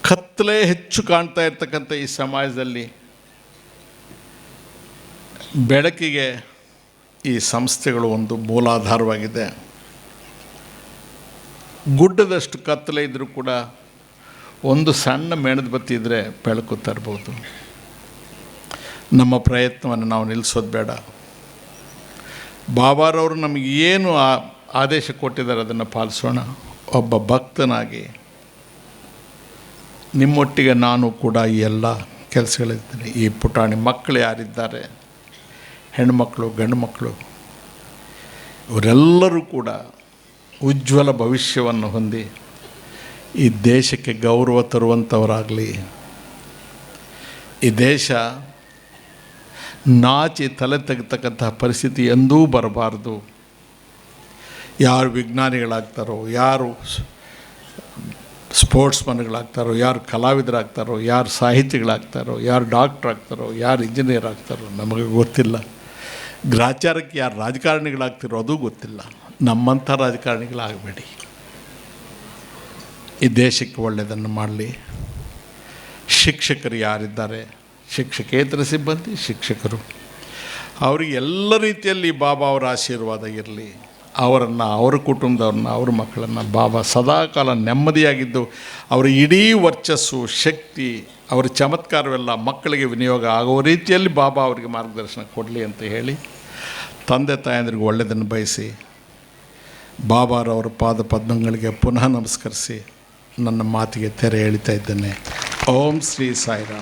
ಕತ್ತಲೆ ಹೆಚ್ಚು ಕಾಣ್ತಾ ಇರ್ತಕ್ಕಂಥ ಈ ಸಮಾಜದಲ್ಲಿ ಬೆಳಕಿಗೆ ಈ ಸಂಸ್ಥೆಗಳು ಒಂದು ಮೂಲಾಧಾರವಾಗಿದೆ. ಗುಡ್ಡದಷ್ಟು ಕತ್ತಲೆ ಇದ್ದರೂ ಕೂಡ ಒಂದು ಸಣ್ಣ ಮೇಣದ ಬತ್ತಿ ಇದ್ದರೆ ಬೆಳಕು ತರ್ಬೋದು. ನಮ್ಮ ಪ್ರಯತ್ನವನ್ನು ನಾವು ನಿಲ್ಲಿಸೋದು ಬೇಡ. ಬಾಬಾರವರು ನಮಗೆ ಏನು ಆದೇಶ ಕೊಟ್ಟಿದ್ದಾರೆ ಅದನ್ನು ಪಾಲಿಸೋಣ. ಒಬ್ಬ ಭಕ್ತನಾಗಿ ನಿಮ್ಮೊಟ್ಟಿಗೆ ನಾನು ಕೂಡ ಈ ಎಲ್ಲ ಕೆಲಸಗಳಿದ್ದೀನಿ. ಈ ಪುಟಾಣಿ ಮಕ್ಕಳು ಯಾರಿದ್ದಾರೆ, ಹೆಣ್ಣುಮಕ್ಕಳು, ಗಂಡು ಮಕ್ಕಳು, ಇವರೆಲ್ಲರೂ ಕೂಡ ಉಜ್ವಲ ಭವಿಷ್ಯವನ್ನು ಹೊಂದಿ ಈ ದೇಶಕ್ಕೆ ಗೌರವ ತರುವಂಥವರಾಗಲಿ. ಈ ದೇಶ ನಾಚಿ ತಲೆ ತೆಗೆತಕ್ಕಂತಹ ಪರಿಸ್ಥಿತಿ ಎಂದೂ ಬರಬಾರ್ದು. ಯಾರು ವಿಜ್ಞಾನಿಗಳಾಗ್ತಾರೋ, ಯಾರು ಸ್ಪೋರ್ಟ್ಸ್ಮನ್ಗಳಾಗ್ತಾರೋ, ಯಾರು ಕಲಾವಿದರಾಗ್ತಾರೋ, ಯಾರು ಸಾಹಿತಿಗಳಾಗ್ತಾರೋ, ಯಾರು ಡಾಕ್ಟ್ರ್ ಆಗ್ತಾರೋ, ಯಾರು ಇಂಜಿನಿಯರ್ ಆಗ್ತಾರೋ ನಮಗೆ ಗೊತ್ತಿಲ್ಲ. ಗ್ರಾಚಾರಕ್ಕೆ ಯಾರು ರಾಜಕಾರಣಿಗಳಾಗ್ತಿರೋ ಅದು ಗೊತ್ತಿಲ್ಲ. ನಮ್ಮಂಥ ರಾಜಕಾರಣಿಗಳಾಗಬೇಡಿ. ಈ ದೇಶಕ್ಕೆ ಒಳ್ಳೆಯದನ್ನು ಮಾಡಲಿ. ಶಿಕ್ಷಕರು ಯಾರಿದ್ದಾರೆ, ಶಿಕ್ಷಕೇತರ ಸಿಬ್ಬಂದಿ, ಶಿಕ್ಷಕರು, ಅವರಿಗೆ ಎಲ್ಲ ರೀತಿಯಲ್ಲಿ ಬಾಬಾ ಅವರ ಆಶೀರ್ವಾದ ಇರಲಿ. ಅವರನ್ನು, ಅವರ ಕುಟುಂಬದವ್ರನ್ನ, ಅವ್ರ ಮಕ್ಕಳನ್ನು ಬಾಬಾ ಸದಾಕಾಲ ನೆಮ್ಮದಿಯಾಗಿದ್ದು ಅವರ ಇಡೀ ವರ್ಚಸ್ಸು, ಶಕ್ತಿ, ಅವರ ಚಮತ್ಕಾರವೆಲ್ಲ ಮಕ್ಕಳಿಗೆ ವಿನಿಯೋಗ ಆಗೋ ರೀತಿಯಲ್ಲಿ ಬಾಬಾ ಅವರಿಗೆ ಮಾರ್ಗದರ್ಶನ ಕೊಡಲಿ ಅಂತ ಹೇಳಿ, ತಂದೆ ತಾಯಂದ್ರಿಗೆ ಒಳ್ಳೆಯದನ್ನು ಬಯಸಿ, ಬಾಬಾರವರ ಪಾದ ಪದ್ಮಗಳಿಗೆ ಪುನಃ ನಮಸ್ಕರಿಸಿ ನನ್ನ ಮಾತಿಗೆ ತೆರೆ ಎಳಿತಾ ಇದ್ದೇನೆ. ಓಂ ಶ್ರೀ ಸಾಯಿರಾಮ್.